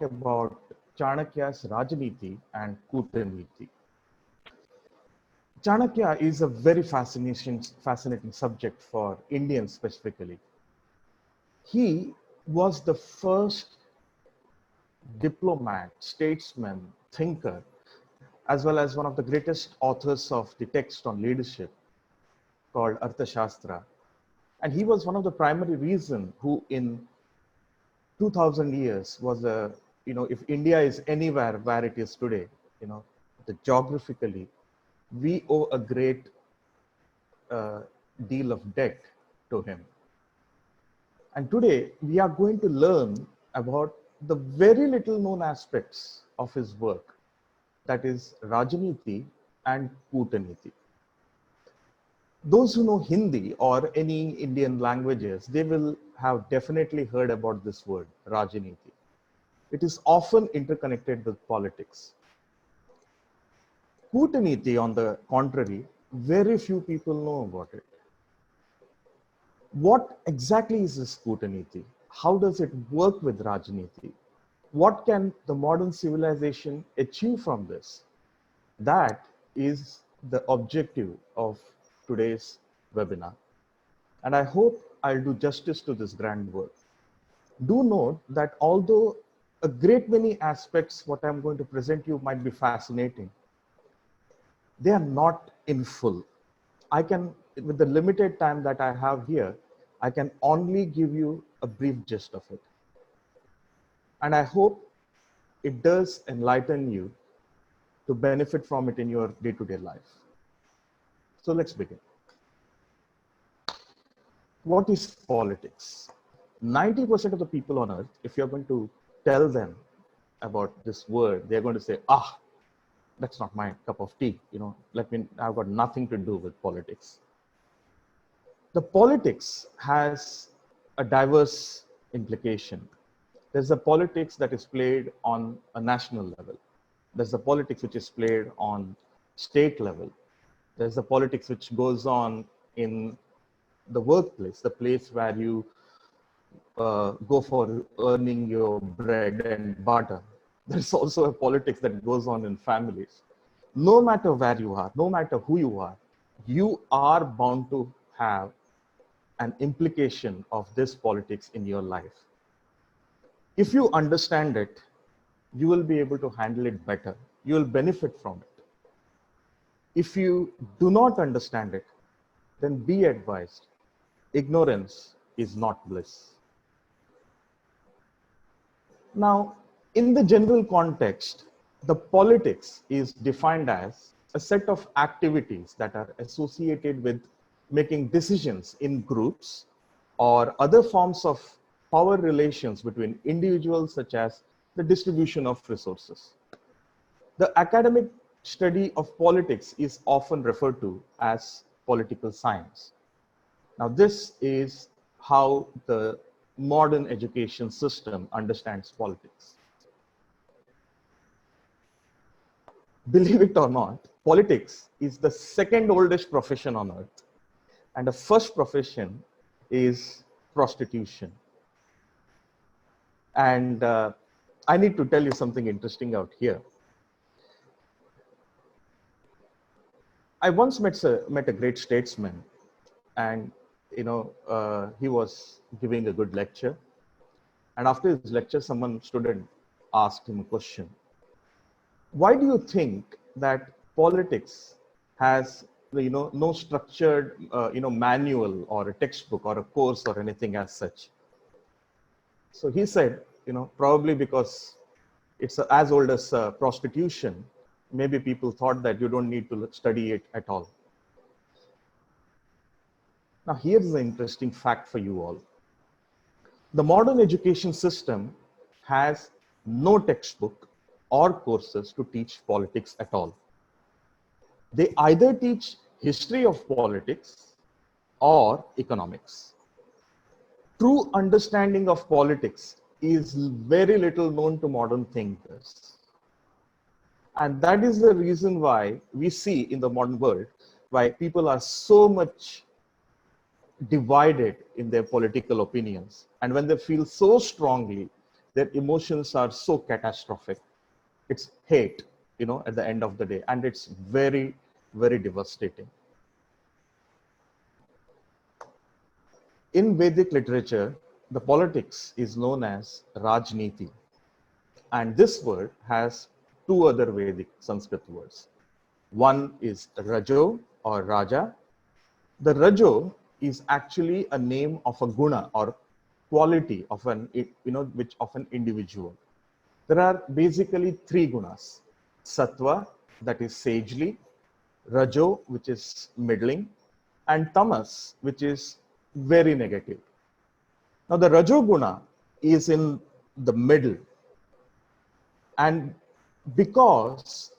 about Chanakya's Rajaniti and Kootaniti. Chanakya is a very fascinating subject for Indians specifically. He was the first diplomat, statesman, thinker, as well as one of the greatest authors of the text on leadership called Arthashastra. And he was one of the primary reason who in 2000 years was if India is anywhere where it is today, geographically, we owe a great deal of debt to him. And today we are going to learn about the very little known aspects of his work, that is Rajaniti and Kootaniti. Those who know Hindi or any Indian languages, they will have definitely heard about this word, Rajaniti. It is often interconnected with politics. Kootaniti, on the contrary, very few people know about it. What exactly is this Kootaniti? How does it work with Rajaniti? What can the modern civilization achieve from this? That is the objective of today's webinar. And I hope I'll do justice to this grand work. Do note that although a great many aspects what I'm going to present you might be fascinating, they are not in full. I can, with the limited time that I have here, I can only give you a brief gist of it. And I hope it does enlighten you to benefit from it in your day-to-day life. So let's begin. What is politics? 90% of the people on earth, if you're going to tell them about this word, they're going to say, that's not my cup of tea. I've got nothing to do with politics. The politics has a diverse implication. There's a politics that is played on a national level. There's a politics which is played on state level. There's a politics which goes on in the workplace, the place where you go for earning your bread and butter. There's also a politics that goes on in families. No matter where you are, no matter who you are bound to have an implication of this politics in your life. If you understand it, you will be able to handle it better. You will benefit from it. If you do not understand it, then be advised, ignorance is not bliss. Now, in the general context, the politics is defined as a set of activities that are associated with making decisions in groups or other forms of power relations between individuals, such as the distribution of resources. The academic study of politics is often referred to as political science. Now, this is how the modern education system understands politics. Believe it or not, politics is the second oldest profession on earth. And the first profession is prostitution. And I need to tell you something interesting out here. I once met a great statesman, and he was giving a good lecture. And after his lecture, someone stood and asked him a question. Why do you think that politics has no structured manual or a textbook or a course or anything as such? So he said, probably because it's as old as prostitution, maybe people thought that you don't need to study it at all. Now, here's the interesting fact for you all. The modern education system has no textbook or courses to teach politics at all. They either teach history of politics or economics. True understanding of politics is very little known to modern thinkers. And that is the reason why we see in the modern world why people are so much divided in their political opinions. And when they feel so strongly Their emotions are so catastrophic. It's hate, you know, at the end of the day, and it's very, very devastating. In Vedic literature, the politics is known as Rajniti, and this word has two other Vedic Sanskrit words. One is Rajo or Raja. The Rajo is actually a name of a guna or quality of an, which of an individual. There are basically three gunas: Sattva, that is sagely; Rajo, which is middling; and Tamas, which is very negative. Now, the Rajoguna is in the middle, and because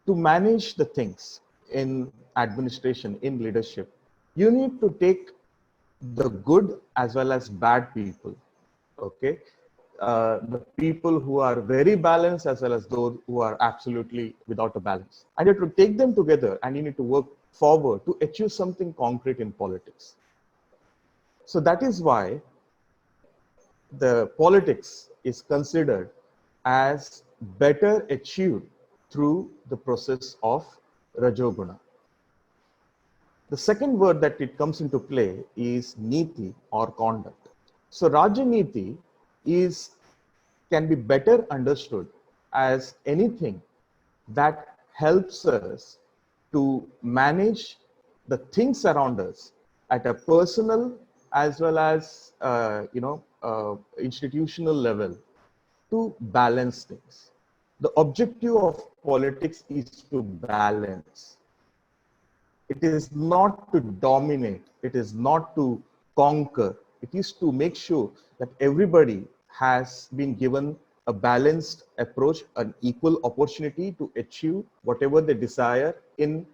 to manage the things in administration, in leadership, you need to take the good as well as bad people. Okay, the people who are very balanced as well as those who are absolutely without a balance, and you have to take them together, and you need to work forward to achieve something concrete in politics. So that is why the politics is considered as better achieved through the process of Rajoguna. The second word that it comes into play is Niti or conduct. So Rajaniti can be better understood as anything that helps us to manage the things around us at a personal as well as institutional level, to balance things. The objective of politics is to balance. It is not to dominate, it is not to conquer, it is to make sure that everybody has been given a balanced approach, an equal opportunity to achieve whatever they desire in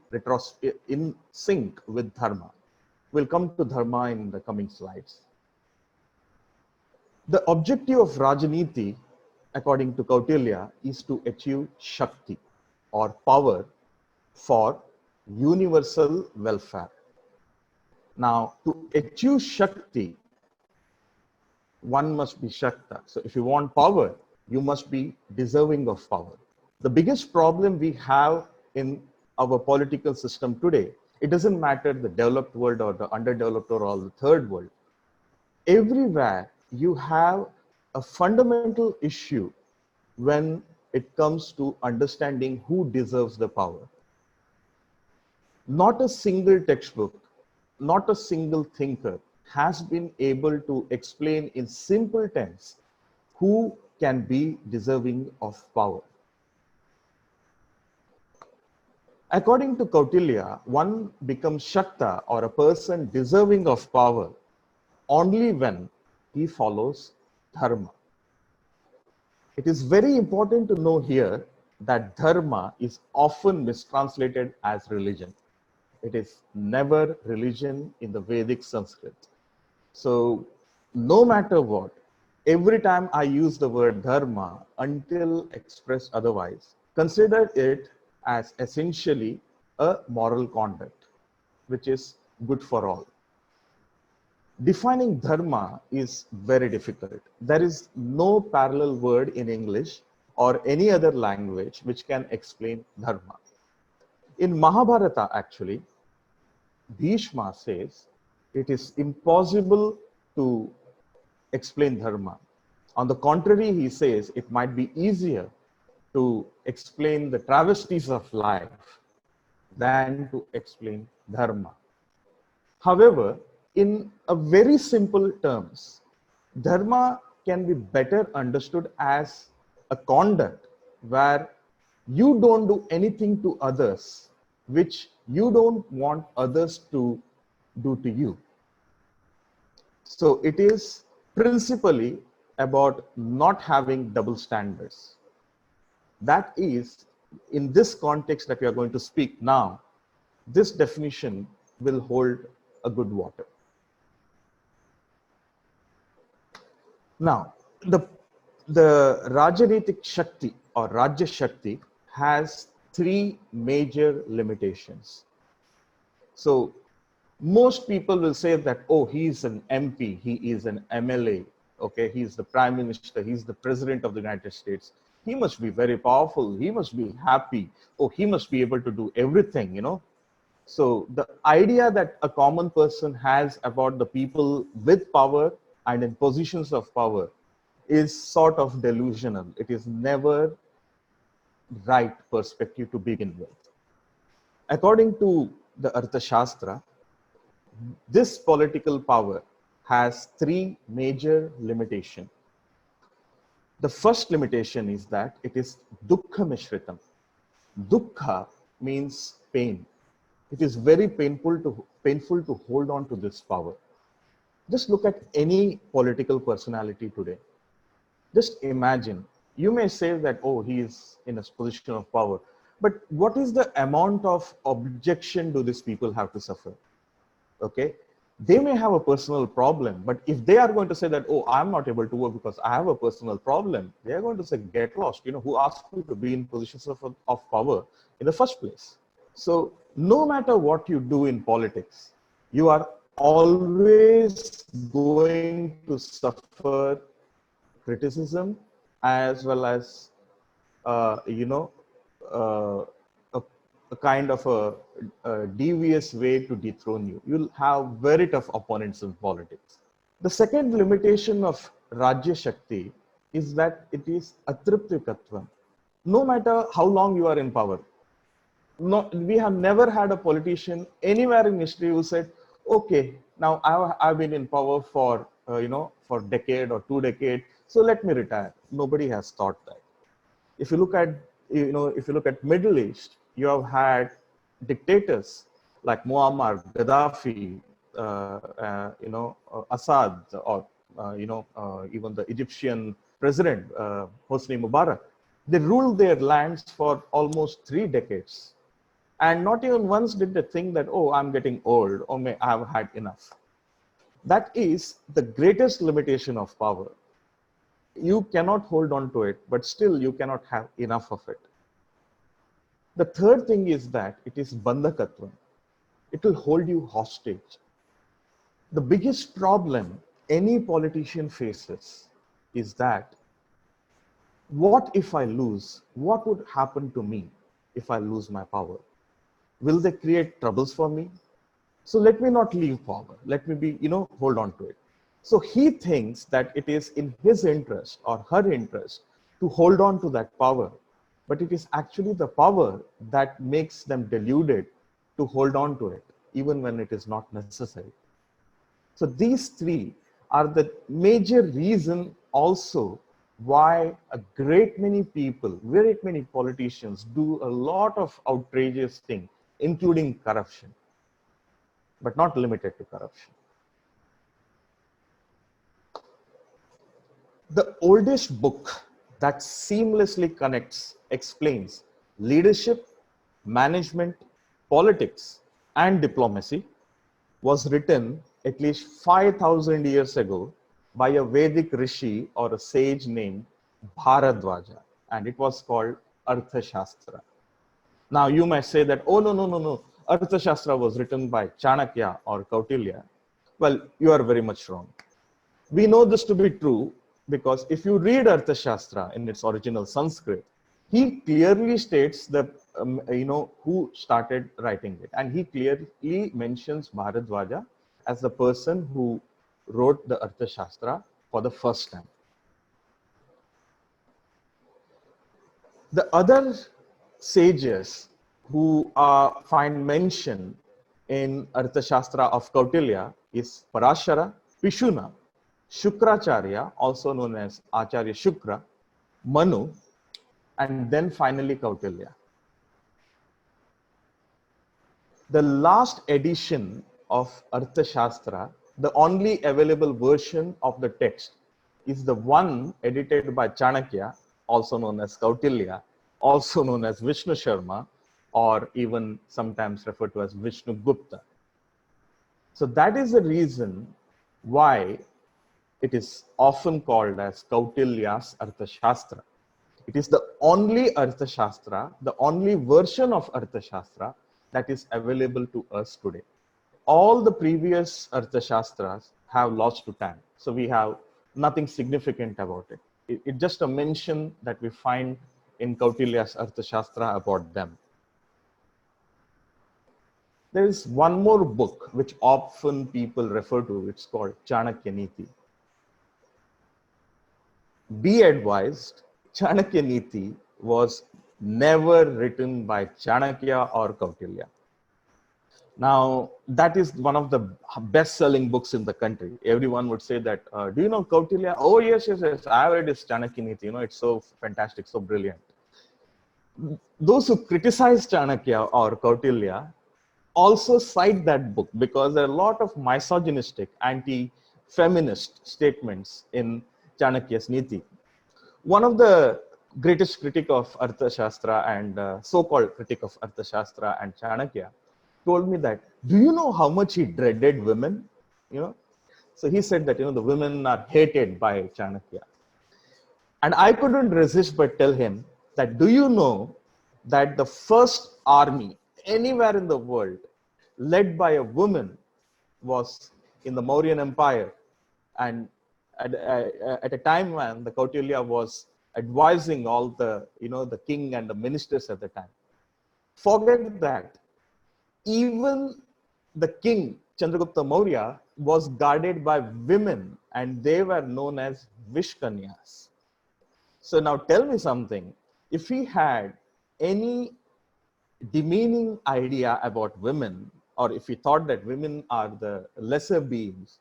sync with Dharma. We'll come to Dharma in the coming slides. The objective of Rajaniti, according to Kautilya, is to achieve Shakti or power for universal welfare. Now, to achieve Shakti, one must be Shakta. So if you want power, you must be deserving of power. The biggest problem we have in our political system today, it doesn't matter the developed world or the underdeveloped or all the third world. Everywhere you have a fundamental issue when it comes to understanding who deserves the power. Not a single textbook, not a single thinker has been able to explain in simple terms who can be deserving of power. According to Kautilya, one becomes Shakta or a person deserving of power only when he follows Dharma. It is very important to know here that Dharma is often mistranslated as religion. It is never religion in the Vedic Sanskrit. So no matter what, every time I use the word Dharma until expressed otherwise, consider it as essentially a moral conduct, which is good for all. Defining Dharma is very difficult. There is no parallel word in English or any other language which can explain Dharma. In Mahabharata, actually, Bhishma says it is impossible to explain Dharma. On the contrary, he says it might be easier to explain the travesties of life than to explain Dharma. However, in a very simple terms, Dharma can be better understood as a conduct where you don't do anything to others which you don't want others to do to you. So it is principally about not having double standards. That is, in this context that we are going to speak now, this definition will hold a good water. Now, the Rajanitik Shakti or Rajya Shakti has three major limitations. So most people will say that, oh, he is an MP, he is an MLA, Okay, he's the prime minister, he's the president of the United States. He must be very powerful. He must be happy. Oh, he must be able to do everything, you know. So the idea that a common person has about the people with power and in positions of power is sort of delusional. It is never right perspective to begin with. According to the Arthashastra, this political power has three major limitations. The first limitation is that it is dukkha mishritam. Dukkha means pain. It is very painful to hold on to this power. Just look at any political personality today. Just imagine, you may say that, oh, he is in a position of power. But what is the amount of objection do these people have to suffer? Okay. They may have a personal problem, but if they are going to say that, oh, I'm not able to work because I have a personal problem, they are going to say, get lost. You know, who asked you to be in positions of power in the first place? So no matter what you do in politics, you are always going to suffer criticism as well as, you know, uh, a, a kind of a devious way to dethrone you. You'll have very tough opponents in politics. The second limitation of Rajya Shakti is that it is atriptikatvam. No matter how long you are in power, no, we have never had a politician anywhere in history who said, okay, now I've been in power for, you know, for decade or 2 decades, so let me retire. Nobody has thought that. If you look at, you know, if you look at Middle East, you have had dictators like Muammar, Gaddafi, you know, Assad, or, even the Egyptian president, Hosni Mubarak. They ruled their lands for almost 3 decades. And not even once did they think that, oh, I'm getting old, or may I have had enough. That is the greatest limitation of power. You cannot hold on to it, but still you cannot have enough of it. The third thing is that it is bandhakatvam. It will hold you hostage. The biggest problem any politician faces is that, what if I lose? What would happen to me if I lose my power? Will they create troubles for me? So let me not leave power. Let me be, you know, hold on to it. So he thinks that it is in his interest or her interest to hold on to that power. But it is actually the power that makes them deluded to hold on to it, even when it is not necessary. So these three are the major reason also why a great many people, very many politicians do a lot of outrageous things, including corruption, but not limited to corruption. The oldest book that seamlessly connects, explains leadership, management, politics, and diplomacy was written at least 5,000 years ago by a Vedic rishi or a sage named Bharadwaja, and it was called Arthashastra. Now you might say that, oh, no. Arthashastra was written by Chanakya or Kautilya. Well, you are very much wrong. We know this to be true because if you read Arthashastra in its original Sanskrit, he clearly states that, who started writing it. And he clearly mentions Bharadwaja as the person who wrote the Arthashastra for the first time. The other sages who find mention in Arthashastra of Kautilya is Parashara, Pishuna, Shukracharya, also known as Acharya Shukra, Manu, and then finally Kautilya. The last edition of Arthashastra, the only available version of the text, is the one edited by Chanakya, also known as Kautilya, also known as Vishnu Sharma, or even sometimes referred to as Vishnu Gupta. So that is the reason why it is often called as Kautilya's Arthashastra. It is the only Arthashastra, the only version of Arthashastra that is available to us today. All the previous Arthashastras have lost to time. So we have nothing significant about it. It's just a mention that we find in Kautilya's Arthashastra about them. There is one more book which often people refer to. It's called Chanakya Niti. Be advised, Chanakya Niti was never written by Chanakya or Kautilya. Now, that is one of the best-selling books in the country. Everyone would say that, do you know Kautilya? Oh, yes, yes, yes. I read his Chanakya Niti. You know, it's so fantastic, so brilliant. Those who criticize Chanakya or Kautilya also cite that book because there are a lot of misogynistic, anti-feminist statements in Chanakya's Niti. One of the greatest critic of Arthashastra and so-called critic of Arthashastra and Chanakya told me that, do you know how much he dreaded women? You know, so he said that, you know, the women are hated by Chanakya. And I couldn't resist but tell him that, do you know that the first army anywhere in the world led by a woman was in the Mauryan Empire, and at a time when the Kautilya was advising all the, you know, the king and the ministers at the time. Forget that. Even the king, Chandragupta Maurya, was guarded by women, and they were known as Vishkanyas. So now tell me something. If he had any demeaning idea about women, or if he thought that women are the lesser beings,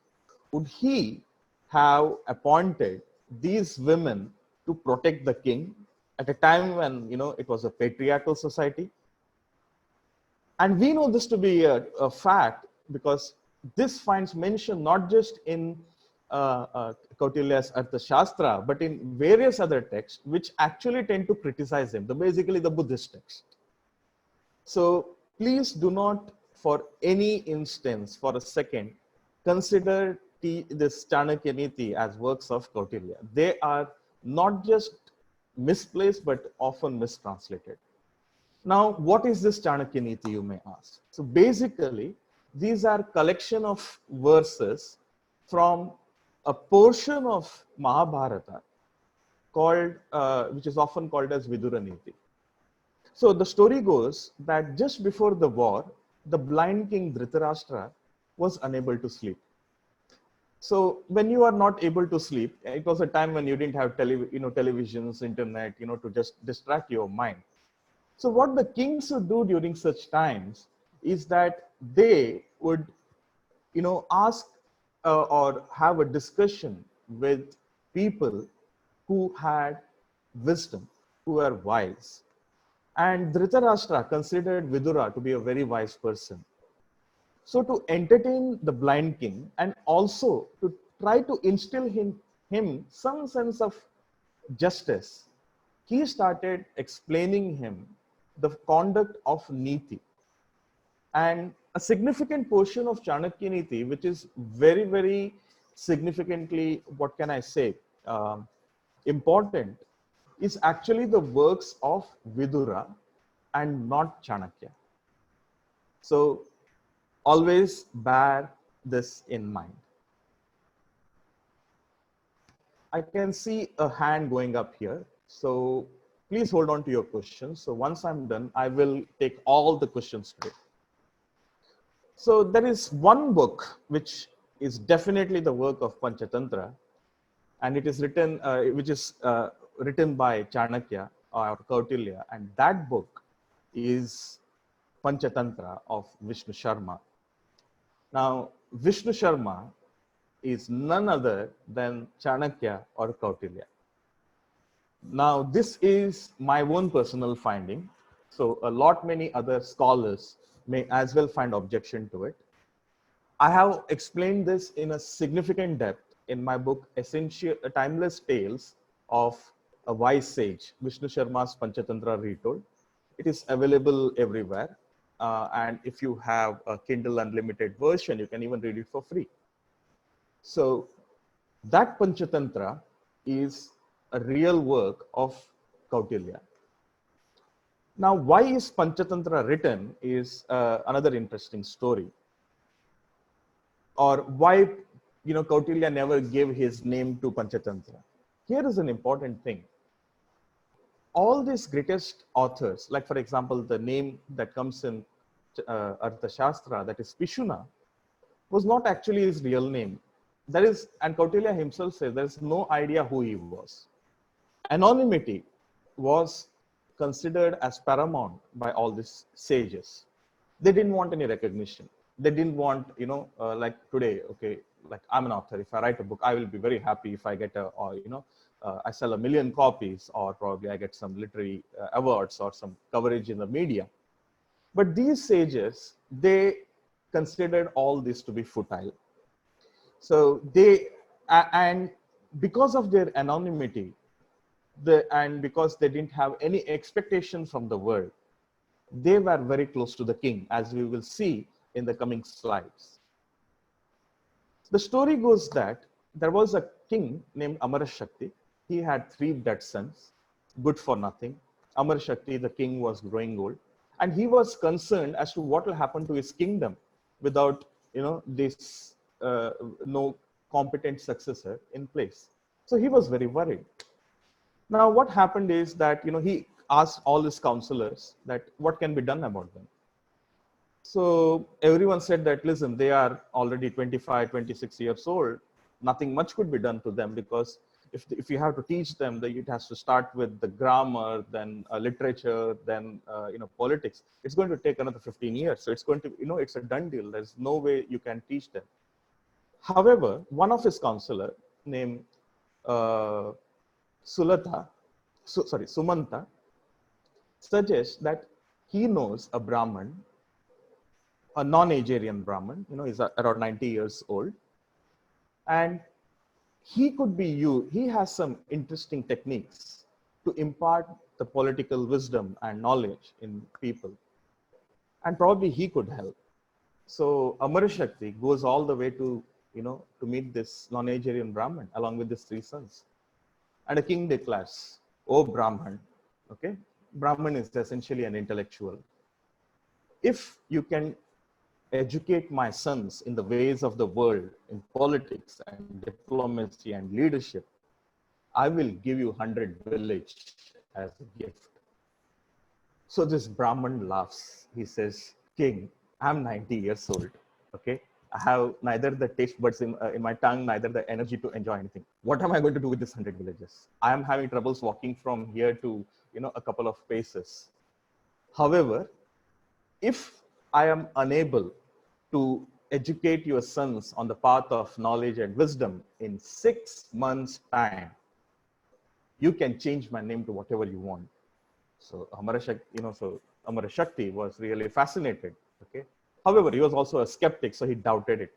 would he have appointed these women to protect the king at a time when, you know, it was a patriarchal society? And we know this to be a fact because this finds mention not just in Kautilya's Arthashastra, but in various other texts which actually tend to criticize him, basically the Buddhist text. So please do not for any instance, for a second, consider this Chanakya Niti as works of Kautilya. They are not just misplaced, but often mistranslated. Now, what is this Chanakya Niti, you may ask? So basically, these are collection of verses from a portion of Mahabharata called, which is often called as Vidura Niti. So the story goes that just before the war, the blind king Dhritarashtra was unable to sleep. So when you are not able to sleep, it was a time when you didn't have televisions, internet, to just distract your mind. So what the kings would do during such times is that they would, ask or have a discussion with people who had wisdom, who were wise. And Dhritarashtra considered Vidura to be a very wise person. So to entertain the blind king and also to try to instill in him some sense of justice, he started explaining him the conduct of Niti. And a significant portion of Chanakya Niti, which is very, very significantly, what can I say, important, is actually the works of Vidura and not Chanakya. So always bear this in mind. I can see a hand going up here. So please hold on to your questions. So once I'm done, I will take all the questions today. So there is one book which is definitely the work of Panchatantra, and it is written, written by Chanakya or Kautilya, and that book is Panchatantra of Vishnu Sharma. Now, Vishnu Sharma is none other than Chanakya or Kautilya. Now, this is my own personal finding. So many other scholars may as well find objection to it. I have explained this in a significant depth in my book, Essential Timeless Tales of a Wise Sage, Vishnu Sharma's Panchatantra Retold. It is available everywhere. And if you have a Kindle Unlimited version, you can even read it for free. So that Panchatantra is a real work of Kautilya. Now, why is Panchatantra written is another interesting story. Or why Kautilya never gave his name to Panchatantra. Here is an important thing. All these greatest authors, like for example, the name that comes in Arthashastra, that is Pishuna, was not actually his real name. That is, and Kautilya himself says there is no idea who he was. Anonymity was considered as paramount by all these sages. They didn't want any recognition. They didn't want, like today, okay, like I'm an author. If I write a book, I will be very happy if I get I sell 1 million copies, or probably I get some literary awards or some coverage in the media. But these sages, they considered all this to be futile. So and because of their anonymity, and because they didn't have any expectation from the world, they were very close to the king, as we will see in the coming slides. The story goes that there was a king named Amarashakti. He had 3 dead sons, good for nothing. Amarashakti, the king, was growing old, and he was concerned as to what will happen to his kingdom without, this no competent successor in place. So he was very worried. Now, what happened is that, he asked all his counselors that what can be done about them. So everyone said that, listen, they are already 25, 26 years old. Nothing much could be done to them, because if you have to teach them, it has to start with the grammar, then literature, then politics. It's going to take another 15 years. So it's going to, it's a done deal. There's no way you can teach them. However, one of his counselor named Sumanta suggests that he knows a Brahman, a non-Agarian Brahman, he's around 90 years old. And he has some interesting techniques to impart the political wisdom and knowledge in people. And probably he could help. So Amarashakti goes all the way to, to meet this non-Agarian Brahman along with his 3 sons. And the king declares, "Oh Brahman," okay? Brahman is essentially an intellectual. "If you can educate my sons in the ways of the world, in politics and diplomacy and leadership, I will give you 100 villages as a gift." So this Brahman laughs. He says, "King, I'm 90 years old, okay? I have neither the taste buds in my tongue, neither the energy to enjoy anything. What am I going to do with this 100 villages? I am having troubles walking from here to, a couple of paces. However, if I am unable to educate your sons on the path of knowledge and wisdom in 6 months' time, you can change my name to whatever you want." So Amarashakti was really fascinated. Okay. However, he was also a skeptic, so he doubted it.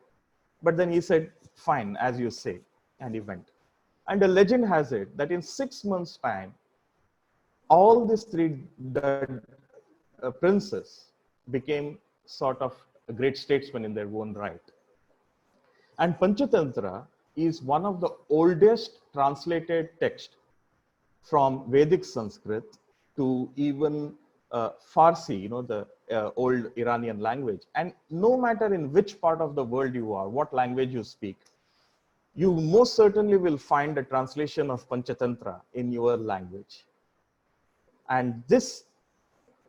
But then he said, "Fine, as you say," and he went. And the legend has it that in 6 months' time, all these 3 princes became sort of great statesmen in their own right. And Panchatantra is one of the oldest translated text from Vedic Sanskrit to even Farsi, the old Iranian language. And no matter in which part of the world you are, what language you speak, you most certainly will find a translation of Panchatantra in your language. And this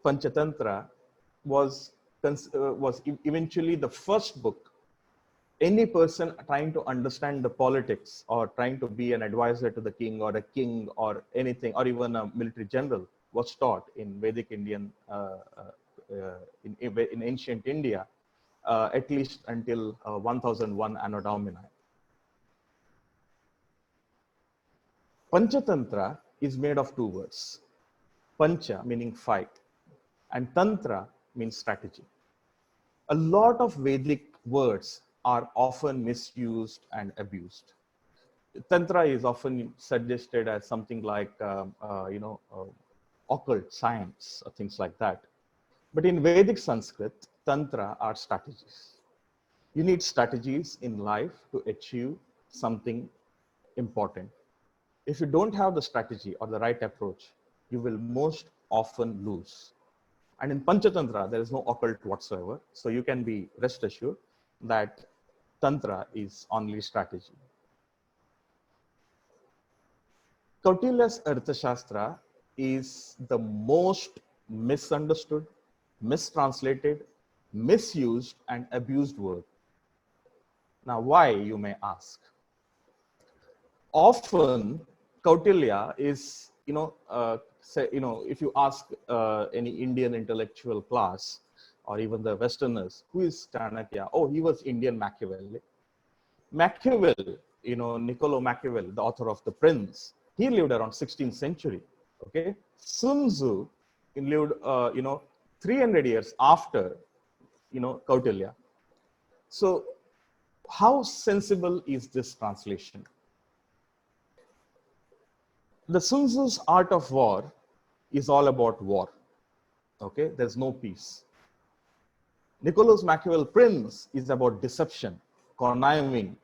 Panchatantra was eventually the first book any person trying to understand the politics or trying to be an advisor to the king or anything, or even a military general, was taught in Vedic Indian, in ancient India, at least until 1001 Anno Domini. Panchatantra is made of 2 words. Pancha meaning 5, and Tantra means strategy. A lot of Vedic words are often misused and abused. Tantra is often suggested as something like, occult science or things like that. But in Vedic Sanskrit, Tantra are strategies. You need strategies in life to achieve something important. If you don't have the strategy or the right approach, you will most often lose. And in Panchatantra, there is no occult whatsoever. So you can be rest assured that Tantra is only strategy. Kautilya's Arthashastra is the most misunderstood, mistranslated, misused, and abused word. Now, why, you may ask? Often, Kautilya is, if you ask any Indian intellectual class or even the Westerners, who is Chanakya? Oh, he was Indian Machiavelli. Machiavelli, Niccolo Machiavelli, the author of The Prince, he lived around 16th century. Okay, Sun Tzu lived, 300 years after, Kautilya. So, how sensible is this translation? The Sun Tzu's Art of War is all about war. Okay, there's no peace. Nicholas Machiavelli Prince is about deception, conniving,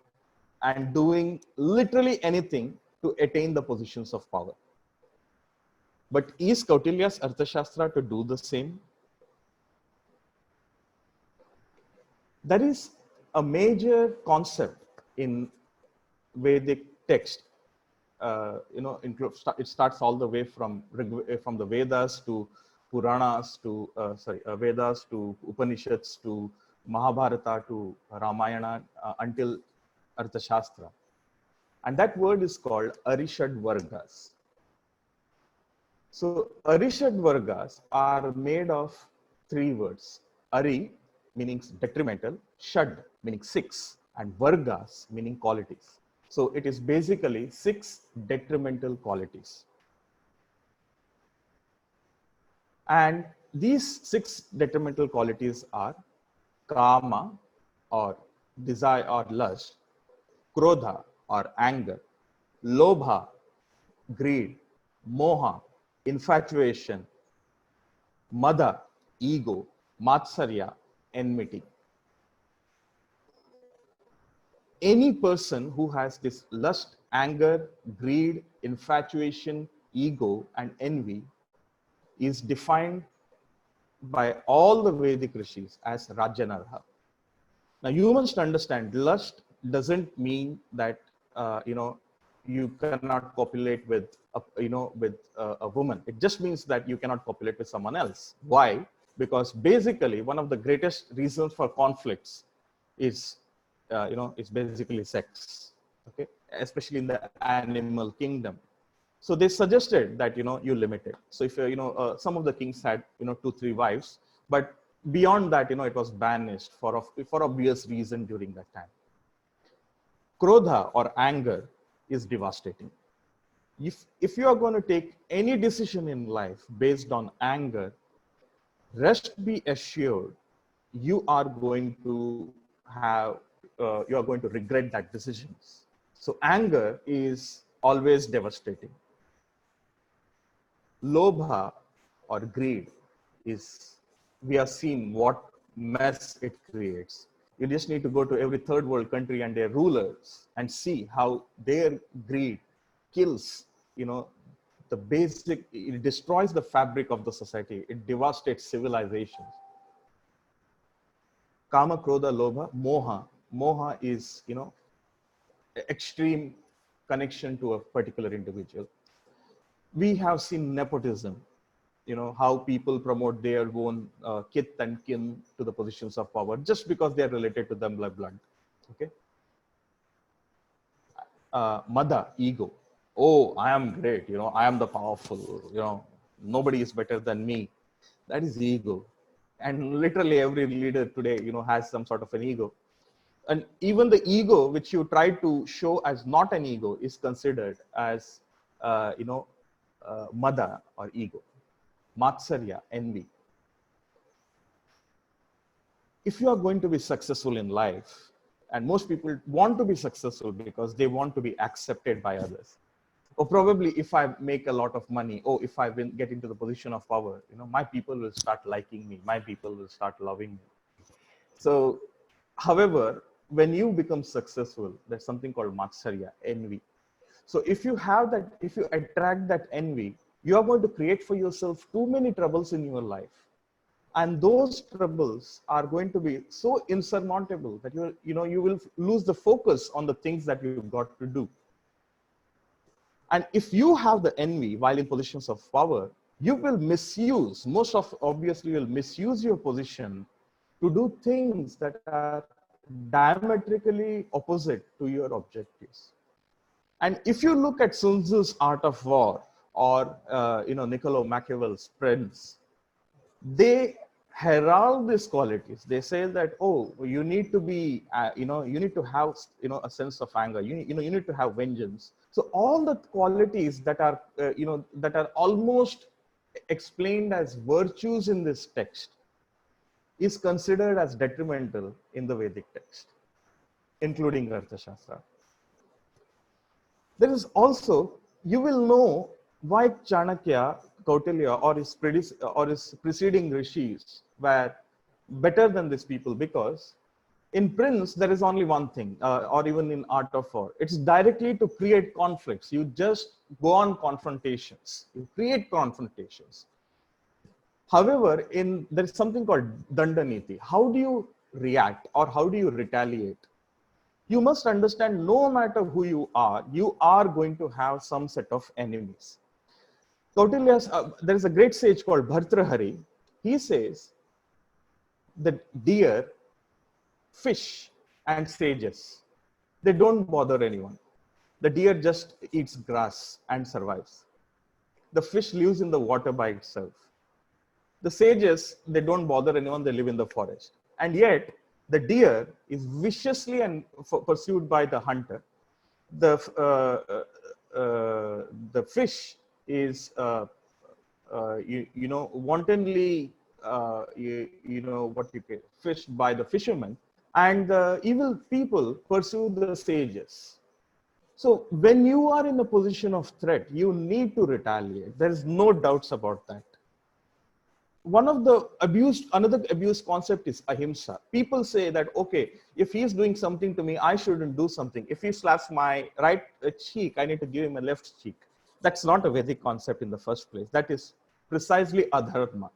and doing literally anything to attain the positions of power. But is Kautilya's Arthashastra to do the same? That is a major concept in Vedic text. It starts all the way from the Vedas to Puranas to Vedas to Upanishads to Mahabharata to Ramayana until Arthashastra. And that word is called Arishad Vargas. So Arishad Vargas are made of three words. Ari meaning detrimental, Shad meaning six, and Vargas meaning qualities. So it is basically 6 detrimental qualities. And these 6 detrimental qualities are Kama or desire or lust, Krodha or anger, Lobha, greed, Moha, infatuation, Mada, ego, Matsarya, enmity. Any person who has this lust, anger, greed, infatuation, ego, and envy is defined by all the Vedic rishis as Rajanarha. Now, you must understand, lust doesn't mean that you cannot copulate with a woman. It just means that you cannot copulate with someone else. Why? Because basically, one of the greatest reasons for conflicts is it's basically sex, okay, especially in the animal kingdom. So they suggested that you limit it. So if some of the kings had 2-3 wives, but beyond that it was banished for obvious reason during that time. Krodha or anger is devastating. If you are going to take any decision in life based on anger, rest be assured you are going to regret that decisions. So anger is always devastating. Lobha or greed is, we have seen what mess it creates. You just need to go to every third world country and their rulers and see how their greed kills, the basic, it destroys the fabric of the society. It devastates civilizations. Kama, Krodha, Lobha, Moha. Moha is, extreme connection to a particular individual. We have seen nepotism, how people promote their own kith and kin to the positions of power just because they are related to them by blood. Okay. Mada, ego. Oh, I am great. I am the powerful. Nobody is better than me. That is ego. And literally every leader today, has some sort of an ego. And even the ego, which you try to show as not an ego, is considered as, Mada or ego. Matsarya, envy. If you are going to be successful in life, and most people want to be successful because they want to be accepted by others. Or probably if I make a lot of money, or if I get into the position of power, my people will start liking me. My people will start loving me. So, however, when you become successful, there's something called Matsarya, envy. So if you attract that envy, you are going to create for yourself too many troubles in your life. and those troubles are going to be so insurmountable that you will lose the focus on the things that you've got to do. And if you have the envy while in positions of power, you will misuse, most of obviously will misuse your position to do things that are diametrically opposite to your objectives. And if you look at Sun Tzu's Art of War, or Niccolo Machiavelli's Prince, they herald these qualities. They say that, oh, you need to be, you need to have, a sense of anger. You need to have vengeance. So all the qualities that are, that are almost explained as virtues in this text is considered as detrimental in the Vedic text, including Arthashastra. There is also, you will know why Chanakya, Kautilya, or his preceding rishis were better than these people, because in Prince, there is only one thing, or even in Art of War. It's directly to create conflicts. You just go on confrontations. You create confrontations. However, there is something called Dandaniti. How do you react, or how do you retaliate? You must understand, no matter who you are going to have some set of enemies. Kautilya's, there is a great sage called Bhartrahari. He says that deer, fish, and sages, they don't bother anyone. The deer just eats grass and survives. The fish lives in the water by itself. The sages, they don't bother anyone, they live in the forest. And yet, the deer is viciously pursued by the hunter. The fish is, wantonly, fished by the fishermen, and the evil people pursue the sages. So when you are in a position of threat, you need to retaliate. There is no doubts about that. Another abused concept is ahimsa. People say that, okay, if he's doing something to me, I shouldn't do something. If he slaps my right cheek, I need to give him a left cheek. That's not a Vedic concept in the first place. That is precisely adharma.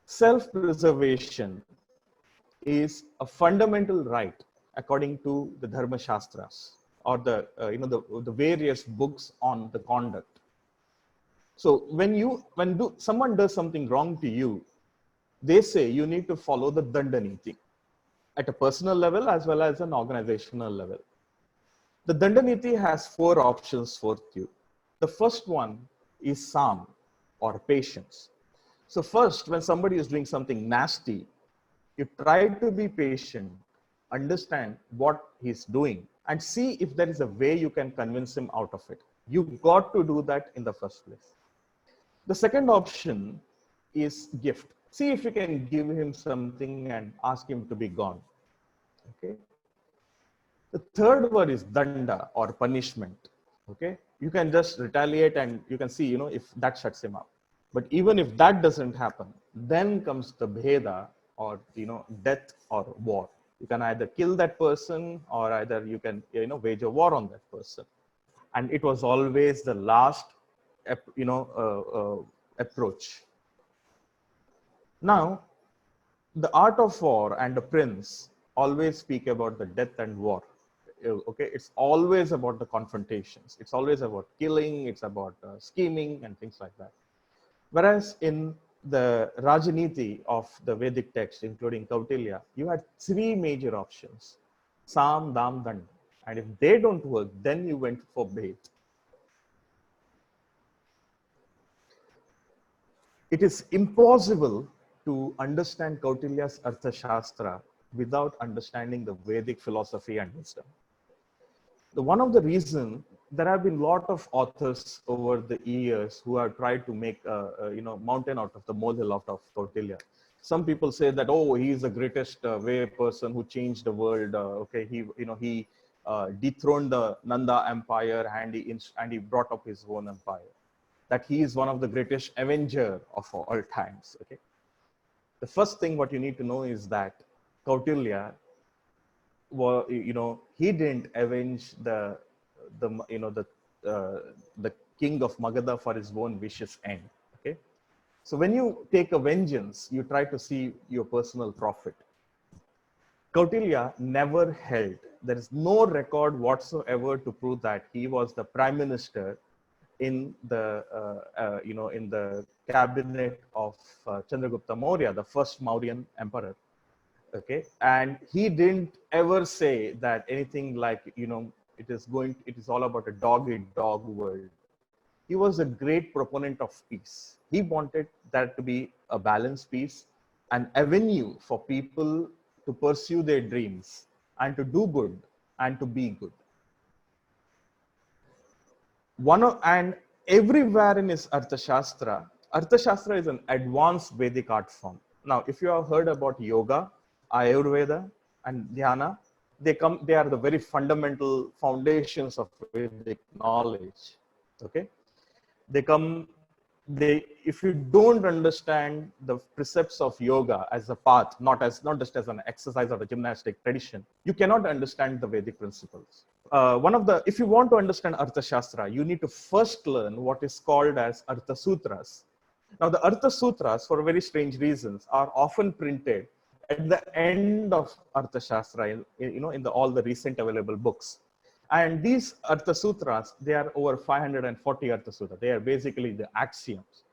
Self-preservation is a fundamental right according to the Dharma Shastras, or the various books on the conduct. So when someone does something wrong to you, they say you need to follow the Dandaniti at a personal level as well as an organizational level. The Dandaniti has 4 options for you. The first one is Sam, or patience. So first, when somebody is doing something nasty, you try to be patient, understand what he's doing, and see if there is a way you can convince him out of it. You got to do that in the first place. The second option is gift. See if you can give him something and ask him to be gone. Okay. The third one is danda, or punishment. Okay. You can just retaliate and you can see, if that shuts him up. But even if that doesn't happen, then comes the bheda, or, death or war. You can either kill that person, or either you can, wage a war on that person. And it was always the last, approach. Now, the Art of War and the Prince always speak about the death and war. Okay, it's always about the confrontations. It's always about killing. It's about scheming and things like that. Whereas in the Rajaniti of the Vedic text, including Kautilya, you had 3 major options: Sam, Dam, Dand. And if they don't work, then you went for Bhet. It is impossible to understand Kautilya's Arthashastra without understanding the Vedic philosophy and wisdom. One of the reasons, there have been a lot of authors over the years who have tried to make a mountain out of the molehill out of Kautilya. Some people say that, oh, he is the greatest person who changed the world. Okay, he dethroned the Nanda Empire, and he brought up his own empire. That he is one of the greatest avenger of all times. Okay, the first thing what you need to know is that Kautilya, he didn't avenge the king of Magadha for his own vicious end. Okay, So when you take a vengeance, you try to see your personal profit. Kautilya never held, there is no record whatsoever to prove that he was the prime minister in the in the cabinet of Chandragupta Maurya, the first Mauryan emperor. Okay, and he didn't ever say that anything like, it is all about a dog eat dog world. He was a great proponent of peace. He wanted that to be a balanced peace, an avenue for people to pursue their dreams and to do good and to be good. And everywhere in his Arthashastra is an advanced Vedic art form. Now, if you have heard about yoga, Ayurveda, and Dhyana, they are the very fundamental foundations of Vedic knowledge. Okay, if you don't understand the precepts of yoga as a path, not just as an exercise or a gymnastic tradition, you cannot understand the Vedic principles. If you want to understand Arthashastra, you need to first learn what is called as Artha Sutras. Now, the Artha Sutras, for very strange reasons, are often printed at the end of Arthashastra, in all the recent available books. And these Artha Sutras, they are over 540 Artha Sutras. They are basically the axioms.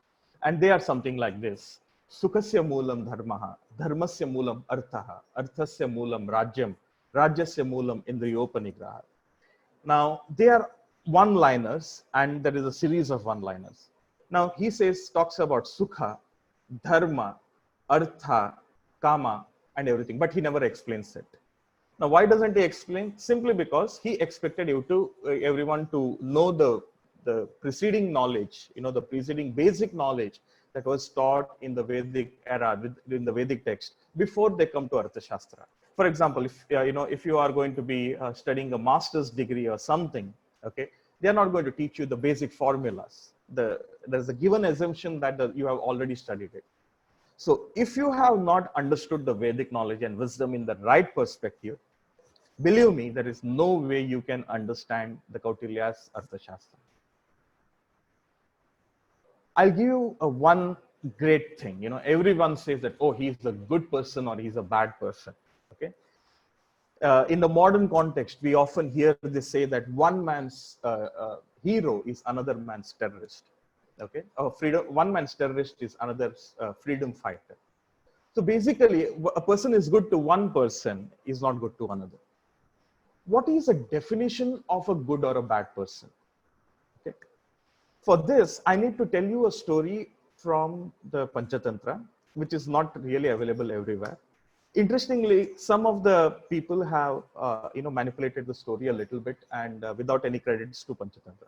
And they are something like this. Sukhasya moolam dharmaha, dharmasya moolam arthaha, arthasya moolam rajyam, rajyasya moolam indriyopanigraha. Now, they are one-liners, and there is a series of one-liners. Now, he talks about sukha, dharma, artha, kama, and everything, but he never explains it. Now, why doesn't he explain? Simply because he expected everyone to know the preceding knowledge, the preceding basic knowledge that was taught in the Vedic era, in the Vedic text, before they come to Arthashastra. For example, if you are going to be studying a master's degree or something, okay, they are not going to teach you the basic formulas. There's a given assumption that you have already studied it. So if you have not understood the Vedic knowledge and wisdom in the right perspective, believe me, there is no way you can understand the Kautilya's Arthashastra. I'll give you one great thing. Everyone says that, oh, he's a good person or he's a bad person. Okay. In the modern context, we often hear this say that one man's hero is another man's terrorist. Okay, one man's terrorist is another's freedom fighter. So basically, a person is good to one person is not good to another. What is a definition of a good or a bad person? Okay. For this, I need to tell you a story from the Panchatantra, which is not really available everywhere. Interestingly, some of the people have manipulated the story a little bit, and without any credits to Panchatantra.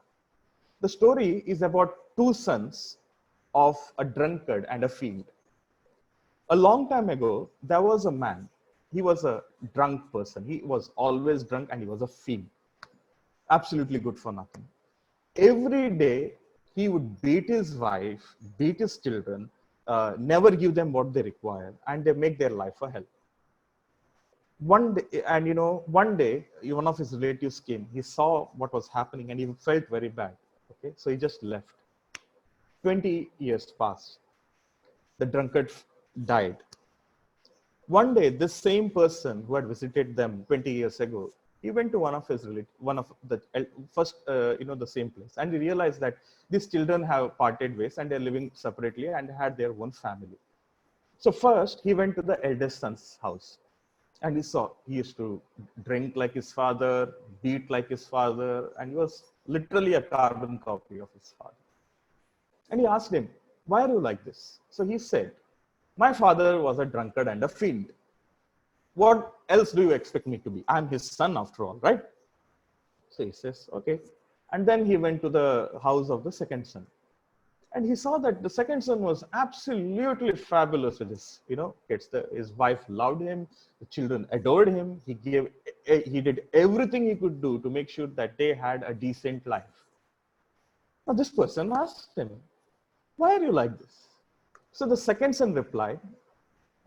The story is about two sons of a drunkard and a fiend. A long time ago, there was a man. He was a drunk person. He was always drunk, and he was a fiend. Absolutely good for nothing. Every day, he would beat his wife, beat his children, never give them what they require, and they make their life a hell. One day, one of his relatives came. He saw what was happening, and he felt very bad. Okay, so he just left. 20 years passed. The drunkard died. One day, this same person who had visited them 20 years ago, he went to one of the first, the same place, and he realized that these children have parted ways and they're living separately and had their own family. So first, he went to the eldest son's house, and he used to drink like his father, beat like his father, and he was literally a carbon copy of his father. And he asked him, why are you like this? So he said, my father was a drunkard and a fiend. What else do you expect me to be? I'm his son after all, right? So he says, okay. And then he went to the house of the second son. And he saw that the second son was absolutely fabulous with his, kids. His wife loved him. The children adored him. He did everything he could do to make sure that they had a decent life. Now this person asked him, why are you like this? So the second son replied,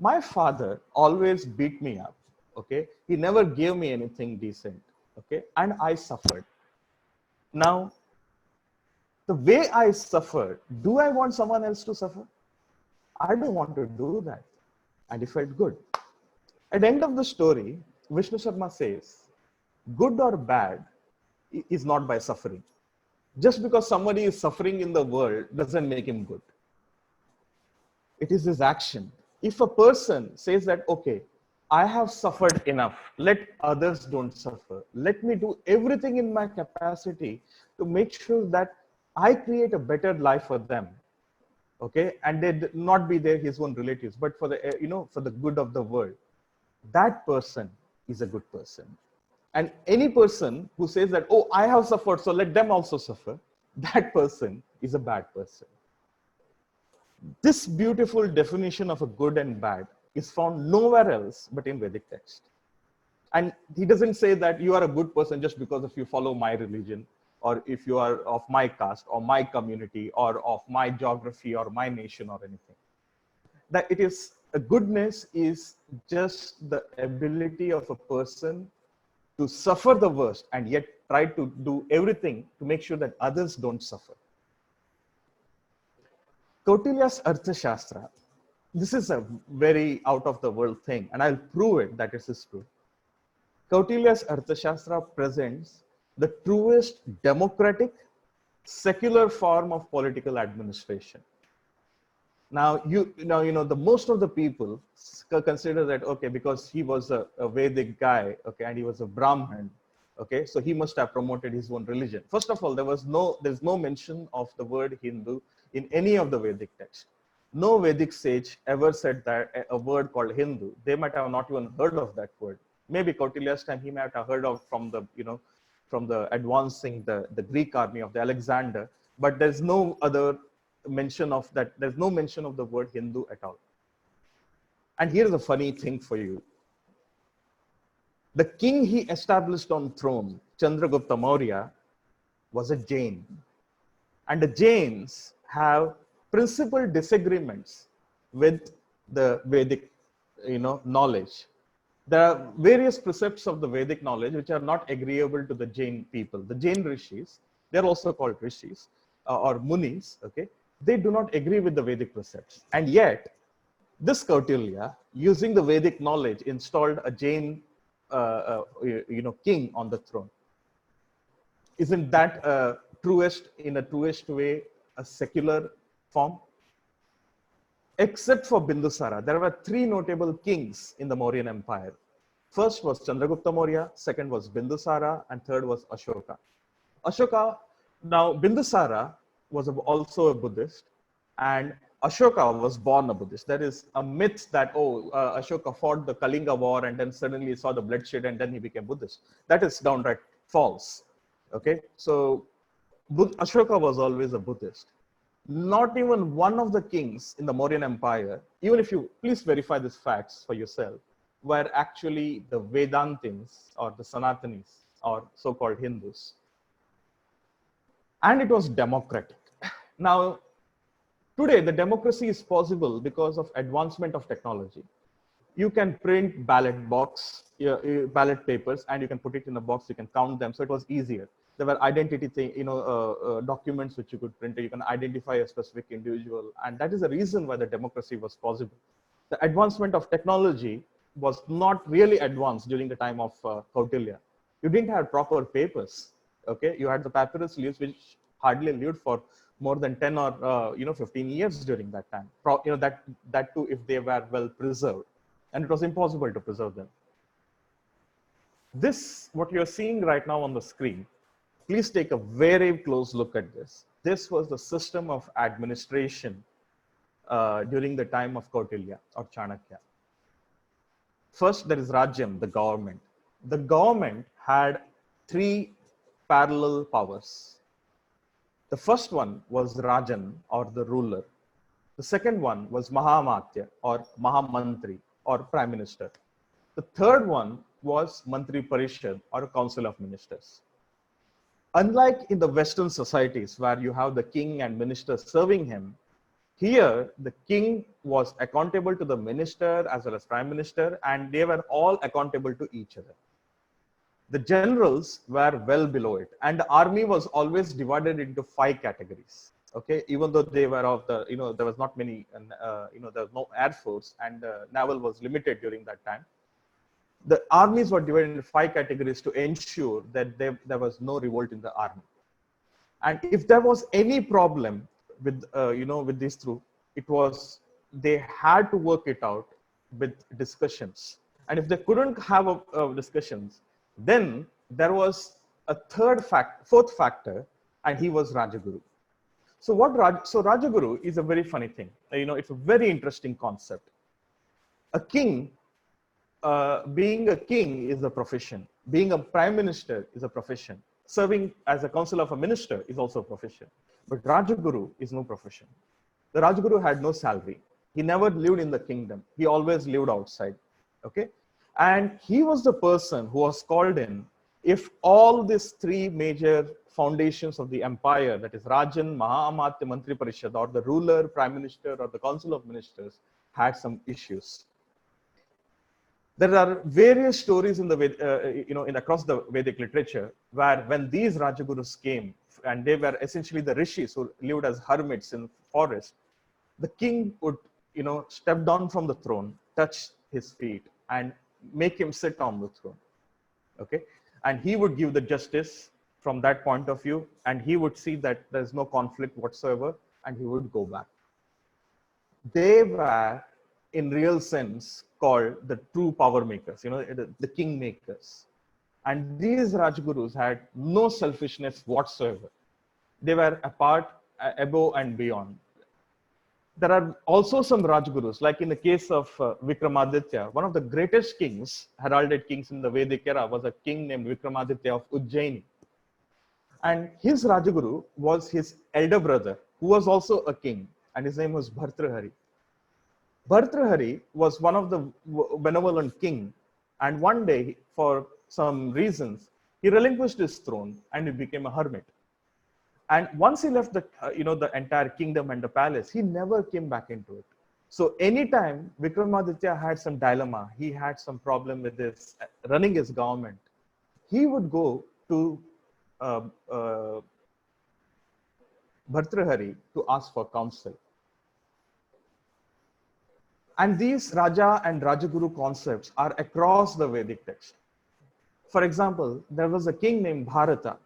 my father always beat me up. Okay. He never gave me anything decent. Okay. And I suffered. Now, the way I suffered, do I want someone else to suffer? I don't want to do that. And he felt good. At the end of the story, Vishnu Sharma says, good or bad is not by suffering. Just because somebody is suffering in the world doesn't make him good. It is his action. If a person says that, okay, I have suffered enough, let others don't suffer. Let me do everything in my capacity to make sure that I create a better life for them. Okay, and they not be there his own relatives, but for the for the good of the world. That person is a good person. And any person who says that, oh, I have suffered, so let them also suffer, that person is a bad person. This beautiful definition of a good and bad is found nowhere else but in Vedic text. And he doesn't say that you are a good person just because if you follow my religion, or if you are of my caste or my community or of my geography or my nation or anything. That it is a goodness is just the ability of a person to suffer the worst and yet try to do everything to make sure that others don't suffer. Kautilya's Arthashastra, this is a very out of the world thing, and I'll prove it that it is true. Kautilya's Arthashastra presents the truest democratic, secular form of political administration. Now, the most of the people consider that, okay, because he was a Vedic guy, okay, and he was a Brahmin, okay, so he must have promoted his own religion. First of all, there's no mention of the word Hindu in any of the Vedic text. No Vedic sage ever said that a word called Hindu. They might have not even heard of that word. Maybe Kautilya's time he might have heard of from the advancing the Greek army of the Alexander, but there's no other mention of that. There's no mention of the word Hindu at all. And here's a funny thing for you. The king he established on throne, Chandragupta Maurya, was a Jain. And the Jains have principal disagreements with the Vedic, knowledge. There are various precepts of the Vedic knowledge which are not agreeable to the Jain people. The Jain rishis, they're also called rishis or munis, okay? They do not agree with the Vedic precepts. And yet, this Kautilya, using the Vedic knowledge, installed a Jain king on the throne. Isn't that in a truest way, a secular form? Except for Bindusara, there were three notable kings in the Mauryan Empire. First was Chandragupta Maurya, second was Bindusara, and third was Ashoka. Now Bindusara was also a Buddhist, and Ashoka was born a Buddhist. There is a myth that, Ashoka fought the Kalinga war and then suddenly saw the bloodshed and then he became Buddhist. That is downright false. Okay, so Ashoka was always a Buddhist. Not even one of the kings in the Mauryan Empire, even if you please verify these facts for yourself, were actually the Vedantins or the Sanatanis or so-called Hindus. And it was democratic. Now, today the democracy is possible because of advancement of technology. You can print ballot papers and you can put it in a box, you can count them, so it was easier. There were identity documents which you could print. You can identify a specific individual, and that is the reason why the democracy was possible. The advancement of technology was not really advanced during the time of Kautilya. You didn't have proper papers. Okay, you had the papyrus leaves which hardly lived for more than 10 or 15 years during that time. That too if they were well preserved, and it was impossible to preserve them. This, what you're seeing right now on the screen, please take a very close look at this. This was the system of administration during the time of Kautilya or Chanakya. First, there is Rajyam, the government. The government had three parallel powers. The first one was Rajan, or the ruler. The second one was Mahamatya, or Mahamantri, or prime minister. The third one was Mantri Parishad, or council of ministers. Unlike in the Western societies where you have the king and minister serving him, here the king was accountable to the minister as well as prime minister, and they were all accountable to each other. The generals were well below it, and the army was always divided into 5 categories. Okay, even though they were of the, there was not many, there was no air force, and naval was limited during that time. The armies were divided into 5 categories to ensure that there was no revolt in the army. And if there was any problem with, with these troops, it was, they had to work it out with discussions. And if they couldn't have discussions, then there was a fourth factor, and he was Rajaguru. So Rajaguru is a very funny thing. It's a very interesting concept. A king, being a king is a profession. Being a prime minister is a profession. Serving as a council of a minister is also a profession. But Rajaguru is no profession. The Rajaguru had no salary. He never lived in the kingdom. He always lived outside. Okay? And he was the person who was called in if all these three major foundations of the empire, that is Rajan, Maha-Amatya, Mantri Parishad, or the ruler, prime minister, or the council of ministers, had some issues. There are various stories in the across the Vedic literature where when these Rajagurus came, and they were essentially the rishis who lived as hermits in forest, the king would, step down from the throne, touch his feet, and make him sit on the throne. Okay, and he would give the justice from that point of view, and he would see that there's no conflict whatsoever, and he would go back. They were, in real sense, called the true power makers, the king makers. And these Rajgurus had no selfishness whatsoever. They were apart, above and beyond. There are also some Rajgurus, like in the case of Vikramaditya, one of the greatest kings, heralded kings in the Vedic era, was a king named Vikramaditya of Ujjaini. And his Rajaguru was his elder brother, who was also a king, and his name was Bhartrhari. Bhartrhari was one of the benevolent king, and one day, for some reasons, he relinquished his throne and he became a hermit. And once he left the, the entire kingdom and the palace, he never came back into it. So anytime Vikramaditya had some dilemma, he had some problem with his running his government, he would go to Bhartrhari to ask for counsel. And these Raja and Rajaguru concepts are across the Vedic text. For example, there was a king named Bharata.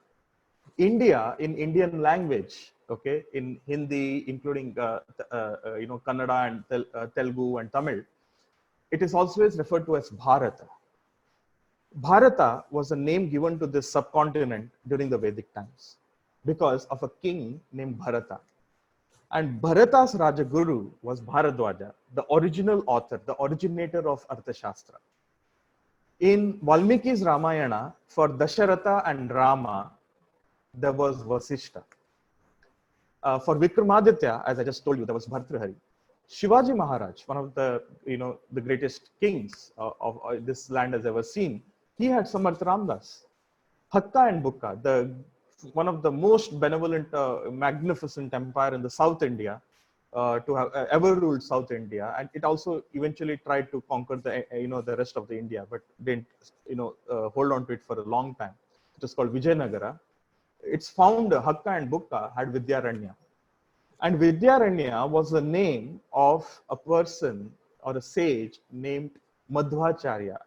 India, in Indian language, okay, in Hindi, including Kannada and Telugu and Tamil, it is always referred to as Bharata. Bharata was a name given to this subcontinent during the Vedic times because of a king named Bharata. And Bharata's Rajaguru was Bharadwaja, the original author, the originator of Arthashastra. In Valmiki's Ramayana, for Dasharatha and Rama, there was Vasishta. For Vikramaditya, as I just told you, there was Bhartrhari. Shivaji Maharaj, one of the, the greatest kings of this land has ever seen, he had Samarth Ramdas. Hakka and Bukka, one of the most benevolent, magnificent empire in the South India, to have ever ruled South India, and it also eventually tried to conquer the, the rest of the India, but didn't, hold on to it for a long time. It was called Vijayanagara. Its founder, Hakka and Bukka, had Vidyaranya. And Vidyaranya was the name of a person or a sage named Madhvacharya.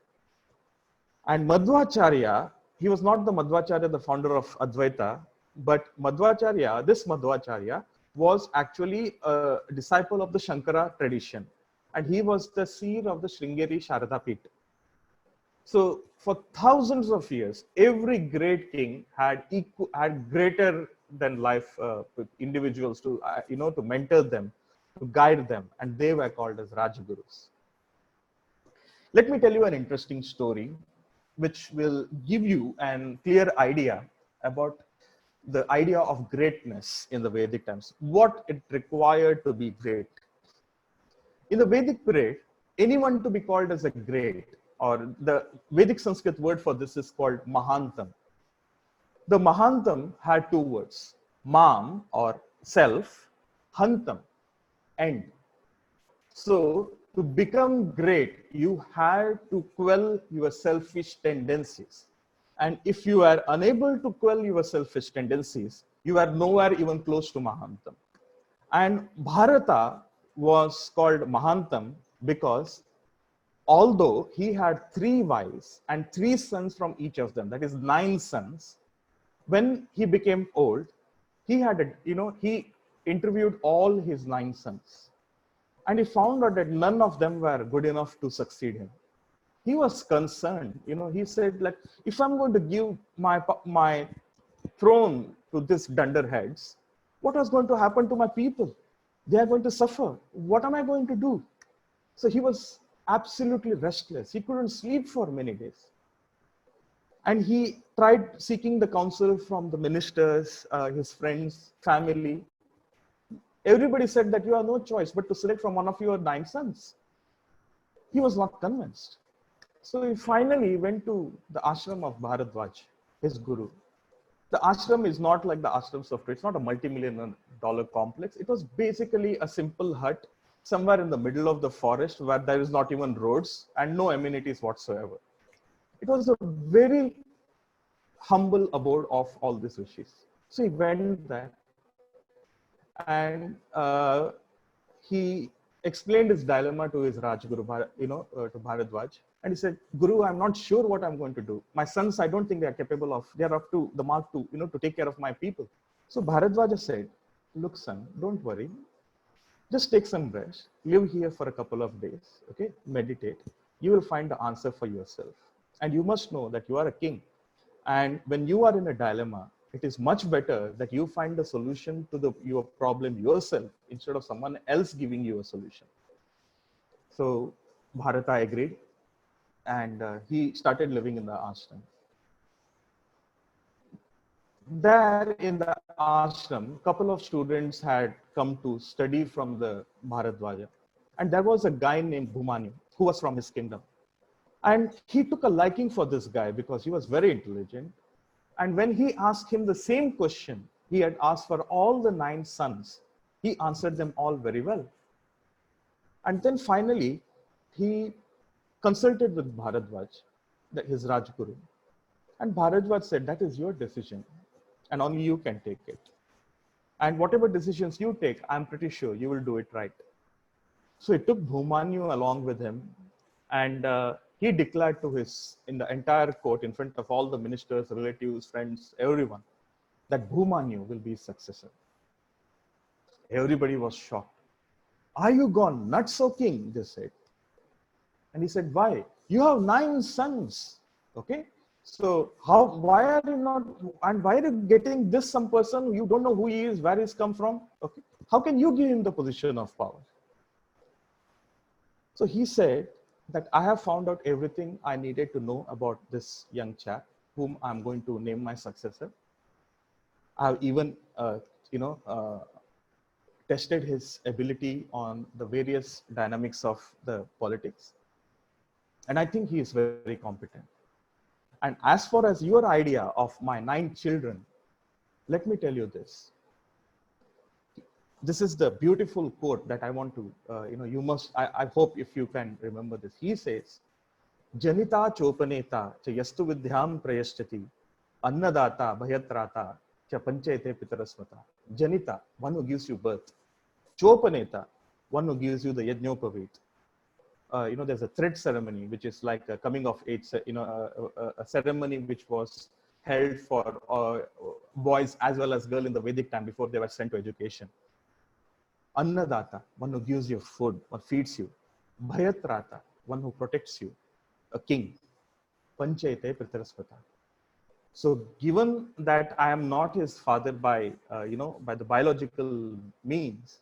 And Madhvacharya, he was not the Madhvacharya, the founder of Advaita, but this Madhvacharya was actually a disciple of the Shankara tradition. And he was the seer of the Sringeri Sharada Pita. So for thousands of years, every great king had greater than life individuals to, to mentor them, to guide them, and they were called as Rajagurus. Let me tell you an interesting story, which will give you a clear idea about the idea of greatness in the Vedic times, what it required to be great. In the Vedic period, anyone to be called as a great, or the Vedic Sanskrit word for this is called Mahantam. The Mahantam had two words, Mam or self, Hantam, end. So to become great, you had to quell your selfish tendencies. And if you are unable to quell your selfish tendencies, you are nowhere even close to Mahantam. And Bharata was called Mahantam because although he had 3 wives and 3 sons from each of them, that is 9 sons, when he became old, he had, he interviewed all his 9 sons, and he found out that none of them were good enough to succeed him. He was concerned. He said, like, if I'm going to give my throne to these dunderheads, what was going to happen to my people? They are going to suffer. What am I going to do? So he was absolutely restless. He couldn't sleep for many days. And he tried seeking the counsel from the ministers, his friends, family. Everybody said that you have no choice but to select from one of your 9 sons. He was not convinced. So he finally went to the ashram of Bharadwaj, his guru. The ashram is not like the ashrams of today. It's not a multi-million dollar complex. It was basically a simple hut somewhere in the middle of the forest where there is not even roads and no amenities whatsoever. It was a very humble abode of all these rishis. So he went there and he explained his dilemma to his Rajguru, to Bharadwaj. And he said, Guru, I'm not sure what I'm going to do. My sons, I don't think they are capable of, they are up to the mark to, to take care of my people. So Bharadwaj said, look, son, don't worry. Just take some rest. Live here for a couple of days. Okay, meditate. You will find the answer for yourself. And you must know that you are a king. And when you are in a dilemma, it is much better that you find the solution to your problem yourself instead of someone else giving you a solution. So Bharata agreed, and he started living in the ashram. There in the ashram, a couple of students had come to study from the Bharadwaja. And there was a guy named Bhumanyu who was from his kingdom. And he took a liking for this guy because he was very intelligent. And when he asked him the same question he had asked for all the 9 sons, he answered them all very well. And then finally, he consulted with Bharadwaj, his Rajguru. And Bharadwaj said, that is your decision, and only you can take it. And whatever decisions you take, I'm pretty sure you will do it right. So he took Bhumanyu along with him, and he declared to in the entire court, in front of all the ministers, relatives, friends, everyone, that Bhumanyu will be his successor. Everybody was shocked. Are you gone nuts, O king? They said. And he said, why? You have 9 sons. Okay. So why are you not, and why are you getting this some person you don't know who he is, where he's come from? Okay. How can you give him the position of power? So he said that I have found out everything I needed to know about this young chap whom I'm going to name my successor. I've even, tested his ability on the various dynamics of the politics. And I think he is very competent. And as far as your idea of my 9 children, let me tell you this. This is the beautiful quote that I want to, you must, I hope if you can remember this. He says, Janita chopaneta cha yastu vidyam prayashtati, annadata bhayatrata cha panchayate pitarasmata. Janita, one who gives you birth. Chopaneta, one who gives you the yajnopavit. There's a thread ceremony, which is like a coming of age, a ceremony which was held for boys as well as girls in the Vedic time before they were sent to education. Annadata, one who gives you food, one feeds you. Bhayatrata, one who protects you, a king. Panchayate Pritarasvata. So given that I am not his father by the biological means,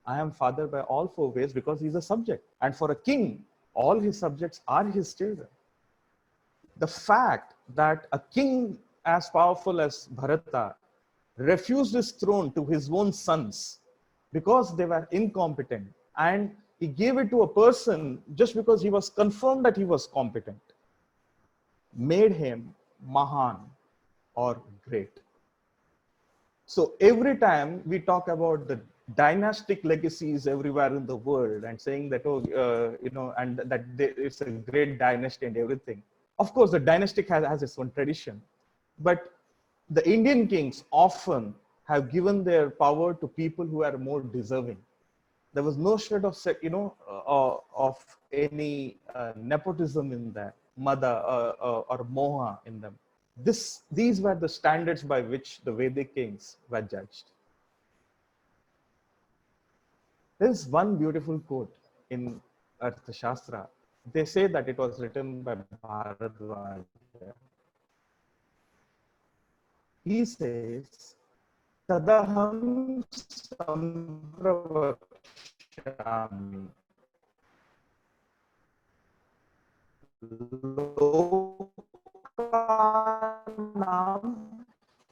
I am father by all 4 ways because he's a subject. And for a king, all his subjects are his children. The fact that a king as powerful as Bharata refused his throne to his own sons because they were incompetent, and he gave it to a person just because he was confirmed that he was competent, made him Mahan, or great. So every time we talk about the dynastic legacies everywhere in the world and saying that, and that it's a great dynasty and everything. Of course, the dynastic has its own tradition, but the Indian kings often have given their power to people who are more deserving. There was no shred of, of any nepotism in there, mada or moha in them. These were the standards by which the Vedic kings were judged. There is one beautiful quote in Arthashastra. They say that it was written by Bharadwaja. He says, Tadaham sampravakshami lokanam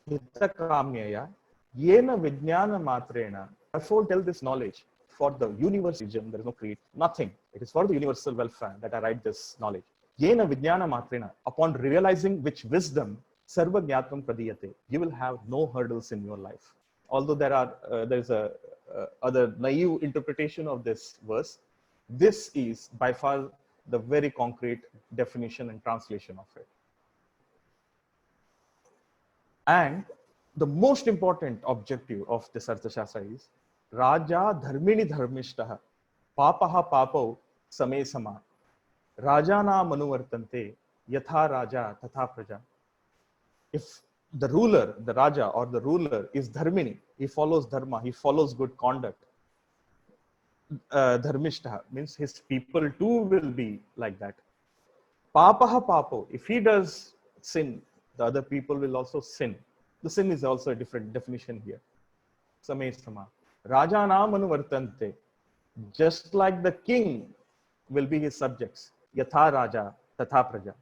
hitakamyaya yena vijnana matrena. Therefore, tell this knowledge for the universal region. There is no creed, nothing. It is for the universal welfare that I write this knowledge. Yena vijnana matrena. Upon realizing which wisdom sarva jnatam pradiyate, you will have no hurdles in your life. Although there is a other naive interpretation of this verse, this is by far the very concrete definition and translation of it. And the most important objective of this Arthashastra is Raja dharmini dharmishtaha papaha papo same sama rajana manuvartante yatha raja tatha praja. If the ruler, the Raja or the ruler is dharmini, he follows dharma, he follows good conduct. Dharmishtaha means his people too will be like that. Papaha papo, if he does sin, the other people will also sin. The sin is also a different definition here. Same sama. Rajana manuvartante, just like the king will be his subjects. Yatha raja tatha praja.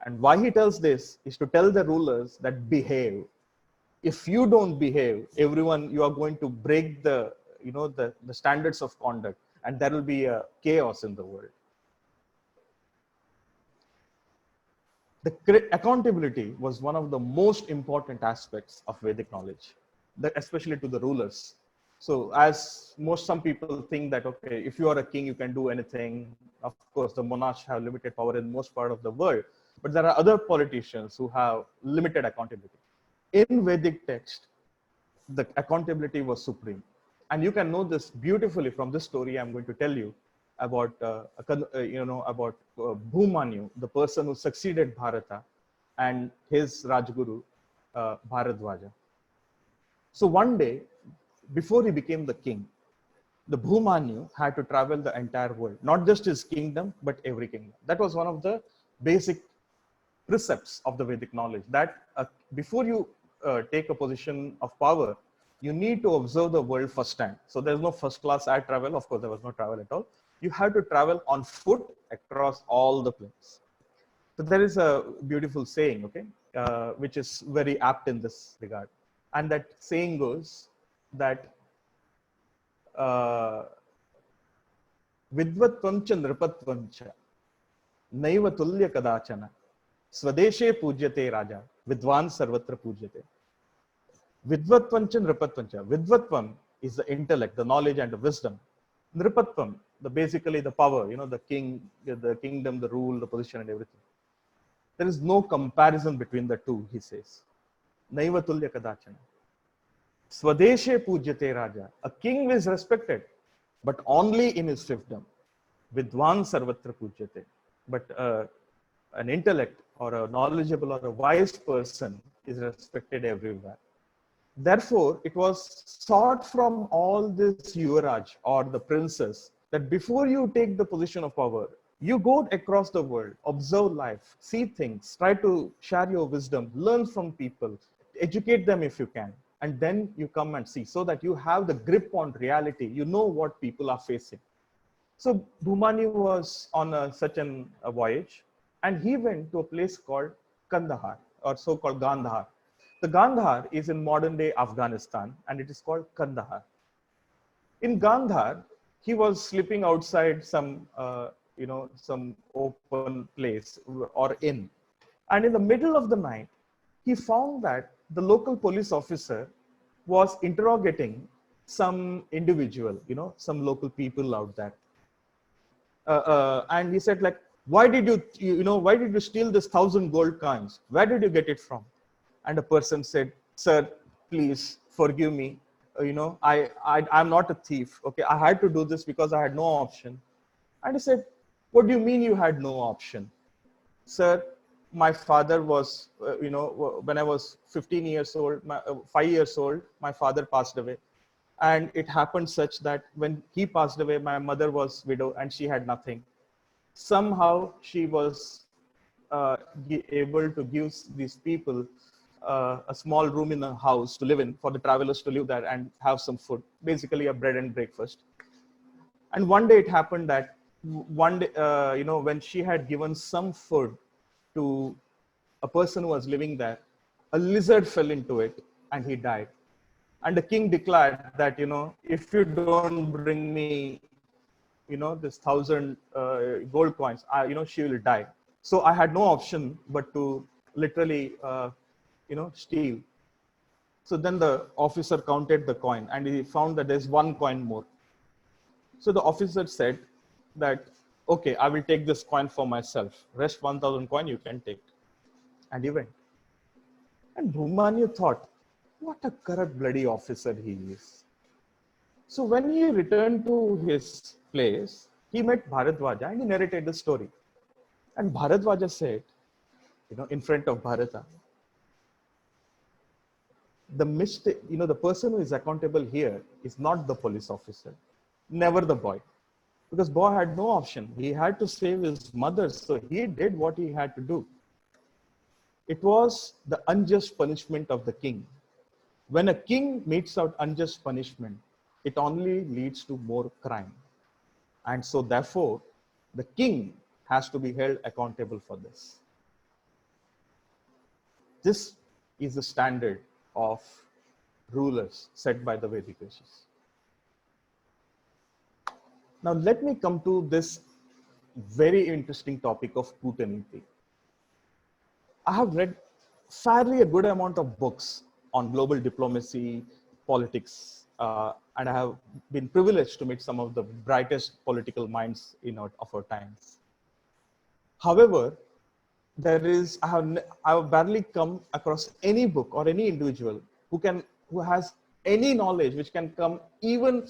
And why he tells this is to tell the rulers that behave. If you don't behave, everyone, you are going to break the standards of conduct, and there will be a chaos in the world. The accountability was one of the most important aspects of Vedic knowledge, especially to the rulers. So as some people think that, okay, if you are a king, you can do anything. Of course, the monarchs have limited power in most part of the world, but there are other politicians who have limited accountability. In Vedic text, the accountability was supreme. And you can know this beautifully from this story I'm going to tell you about, Bhumanyu, the person who succeeded Bharata, and his Rajguru, Bharadwaja. So one day, before he became the king, the Bhumanyu had to travel the entire world, not just his kingdom, but every kingdom. That was one of the basic precepts of the Vedic knowledge, that before you take a position of power, you need to observe the world firsthand. So there's no first class air travel. Of course, there was no travel at all. You have to travel on foot across all the plains. So there is a beautiful saying, okay, which is very apt in this regard. And that saying goes that Vidvatvancha nripatvancha naiva tulya kadachana swadeshe pujyate raja vidvan sarvatra pujyate. Vidvatvancha nripatvancha. Vidvatvam is the intellect, the knowledge and the wisdom. Nripatvam, basically the power, the king, the kingdom, the rule, the position and everything. There is no comparison between the two, he says. Naiva tulya kadachana. Swadeshe pujyate raja. A king is respected, but only in his fiefdom. Vidvan sarvatra pujyate. But an intellect or a knowledgeable or a wise person is respected everywhere. Therefore, it was sought from all this Yuvaraj or the princes that before you take the position of power, you go across the world, observe life, see things, try to share your wisdom, learn from people, educate them if you can, and then you come and see, so that you have the grip on reality. You know what people are facing. So Bhumanyu was on such a voyage, and he went to a place called Kandahar, or so-called Gandhar. The Gandhar is in modern-day Afghanistan, and it is called Kandahar. In Gandhar, he was sleeping outside some open place or inn. And in the middle of the night, he found that the local police officer was interrogating some individual, some local people out there. And he said, like, why did you steal this 1,000 gold coins? Where did you get it from? And a person said, sir, please forgive me. I'm not a thief. Okay, I had to do this because I had no option. And he said, what do you mean you had no option? Sir, my father was, when I was 15 years old, 5 years old, my father passed away. And it happened such that when he passed away, my mother was widow and she had nothing. Somehow she was able to give these people a small room in the house to live in, for the travelers to live there and have some food, basically a bread and breakfast. And one day it happened that one day, when she had given some food to a person who was living there, a lizard fell into it and he died. And the king declared that, if you don't bring me, this 1,000 gold coins, she will die. So I had no option but to literally, steal. So then the officer counted the coin and he found that there's one coin more. So the officer said that, okay, I will take this coin for myself. Rest 1,000 coin you can take. And he went. And Bhumanyu thought, what a corrupt bloody officer he is. So when he returned to his place, he met Bharadwaja and he narrated the story. And Bharadwaja said, in front of Bharata, the mistake, the person who is accountable here is not the police officer, never the boy. Because boy had no option. He had to save his mother, so he did what he had to do. It was the unjust punishment of the king. When a king metes out unjust punishment, it only leads to more crime. And so therefore, the king has to be held accountable for this. This is the standard of rulers set by the Vedic rishis. Now let me come to this very interesting topic of Kootaniti. I have read fairly a good amount of books on global diplomacy, politics, and I have been privileged to meet some of the brightest political minds of our times. However, I have barely come across any book or any individual who has any knowledge which can come even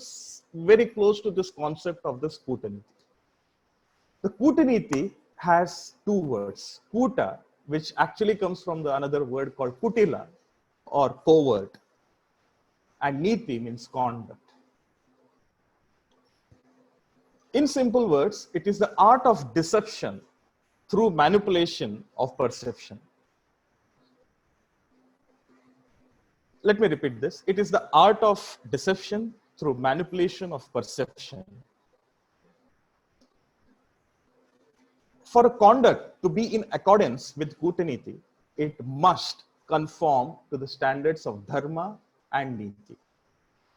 very close to this concept of this Kootaniti. The Kootaniti has two words, Kuta, which actually comes from another word called Kutila or covert, and Niti means conduct. In simple words, it is the art of deception through manipulation of perception. Let me repeat this. It is the art of deception through manipulation of perception. For a conduct to be in accordance with Kootaniti, it must conform to the standards of Dharma and Niti.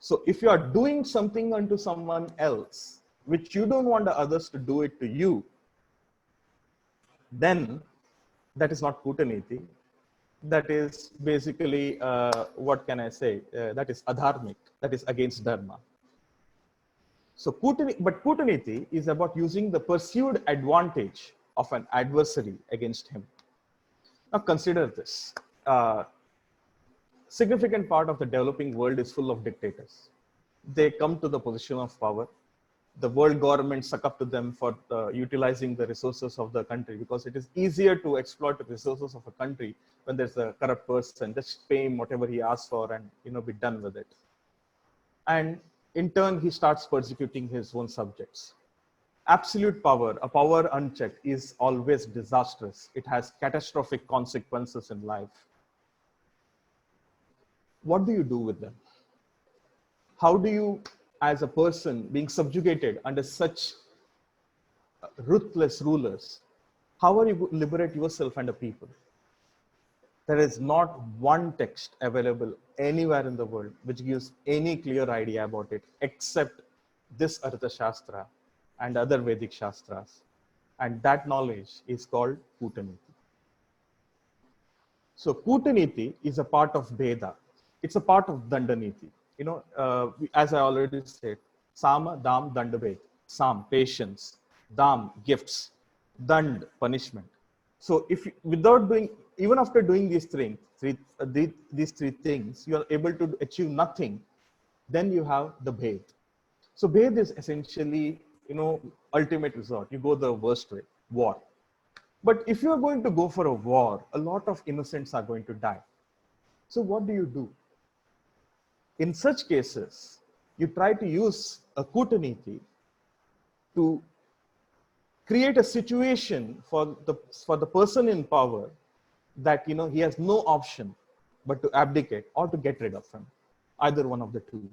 So if you are doing something unto someone else, which you don't want the others to do it to you, then that is not Kootaniti. That is basically, what can I say? That is adharmic. That is against Dharma. So Kootaniti is about using the perceived advantage of an adversary against him. Now consider this. Significant part of the developing world is full of dictators. They come to the position of power. The world government suck up to them for utilizing the resources of the country, because it is easier to exploit the resources of a country when there's a corrupt person. Just pay him whatever he asks for and be done with it. And in turn, he starts persecuting his own subjects. Absolute power, a power unchecked, is always disastrous. It has catastrophic consequences in life. What do you do with them? How do you, as a person being subjugated under such ruthless rulers, how are you going to liberate yourself and the people? There is not one text available anywhere in the world which gives any clear idea about it, except this Arthashastra and other Vedic Shastras. And that knowledge is called Kootaniti. So Kootaniti is a part of Veda. It's a part of Dandaniti. As I already said, Sama, Dam, Dandabhed. Sam, patience. Dam, gifts. Dand, punishment. So without doing even after doing these these three things, you are able to achieve nothing, then you have the bhed. So bhed is essentially, ultimate resort. You go the worst way, war. But if you are going to go for a war, a lot of innocents are going to die. So what do? In such cases, you try to use a Kootaniti to create a situation for the person in power that he has no option but to abdicate or to get rid of him, either one of the two.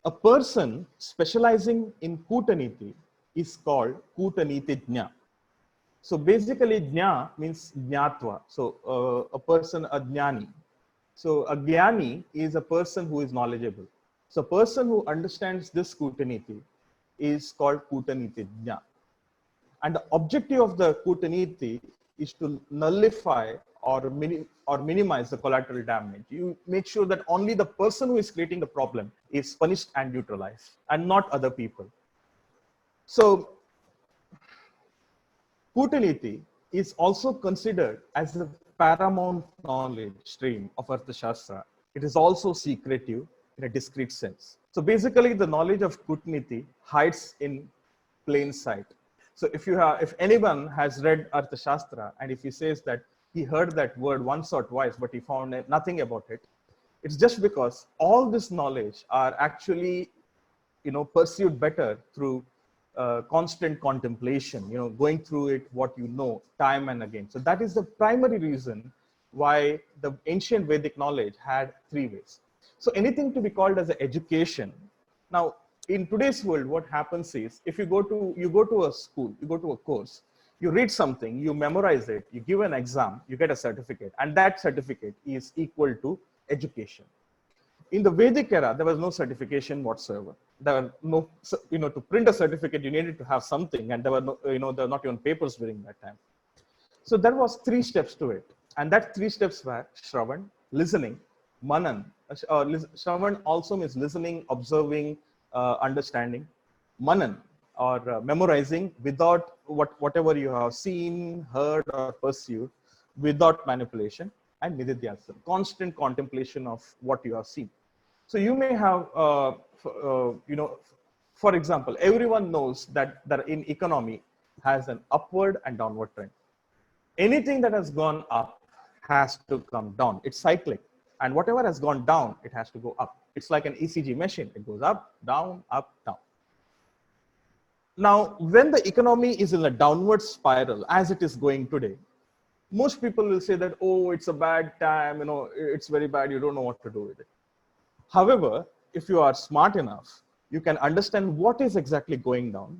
A person specializing in Kootaniti is called Kootanitijna. So basically, jna means jnatva. So a person, a jnani. So a jnani is a person who is knowledgeable. So a person who understands this Kootaniti is called Kootanitijna. And the objective of the Kootaniti is to nullify or minimize the collateral damage. You make sure that only the person who is creating the problem is punished and neutralized, and not other people. So Kootaniti is also considered as the paramount knowledge stream of Arthashastra. It is also secretive in a discrete sense. So basically, the knowledge of Kootaniti hides in plain sight. So if anyone has read Arthashastra, and if he says that he heard that word once or twice, but he found nothing about it, it's just because all this knowledge are actually, pursued better through constant contemplation, going through it, what time and again. So that is the primary reason why the ancient Vedic knowledge had three ways. So anything to be called as an education. Now, in today's world, what happens is, if you go to a school, you go to a course, you read something, you memorize it, you give an exam, you get a certificate, and that certificate is equal to education. In the Vedic era, there was no certification whatsoever. There were no, to print a certificate, you needed to have something, and there were no, there were not even papers during that time. So there was 3 steps to it, and that 3 steps were Shravan, listening, Manan. Shravan also means listening, observing, understanding. Manan, or memorizing without whatever you have seen, heard, or pursued, without manipulation. And Nididhyasana, constant contemplation of what you have seen. So you may have, for example, everyone knows that in economy has an upward and downward trend. Anything that has gone up has to come down. It's cyclic. And whatever has gone down, it has to go up. It's like an ECG machine. It goes up, down, up, down. Now, when the economy is in a downward spiral, as it is going today, most people will say that, oh, it's a bad time, it's very bad, you don't know what to do with it. However, if you are smart enough, you can understand what is exactly going down.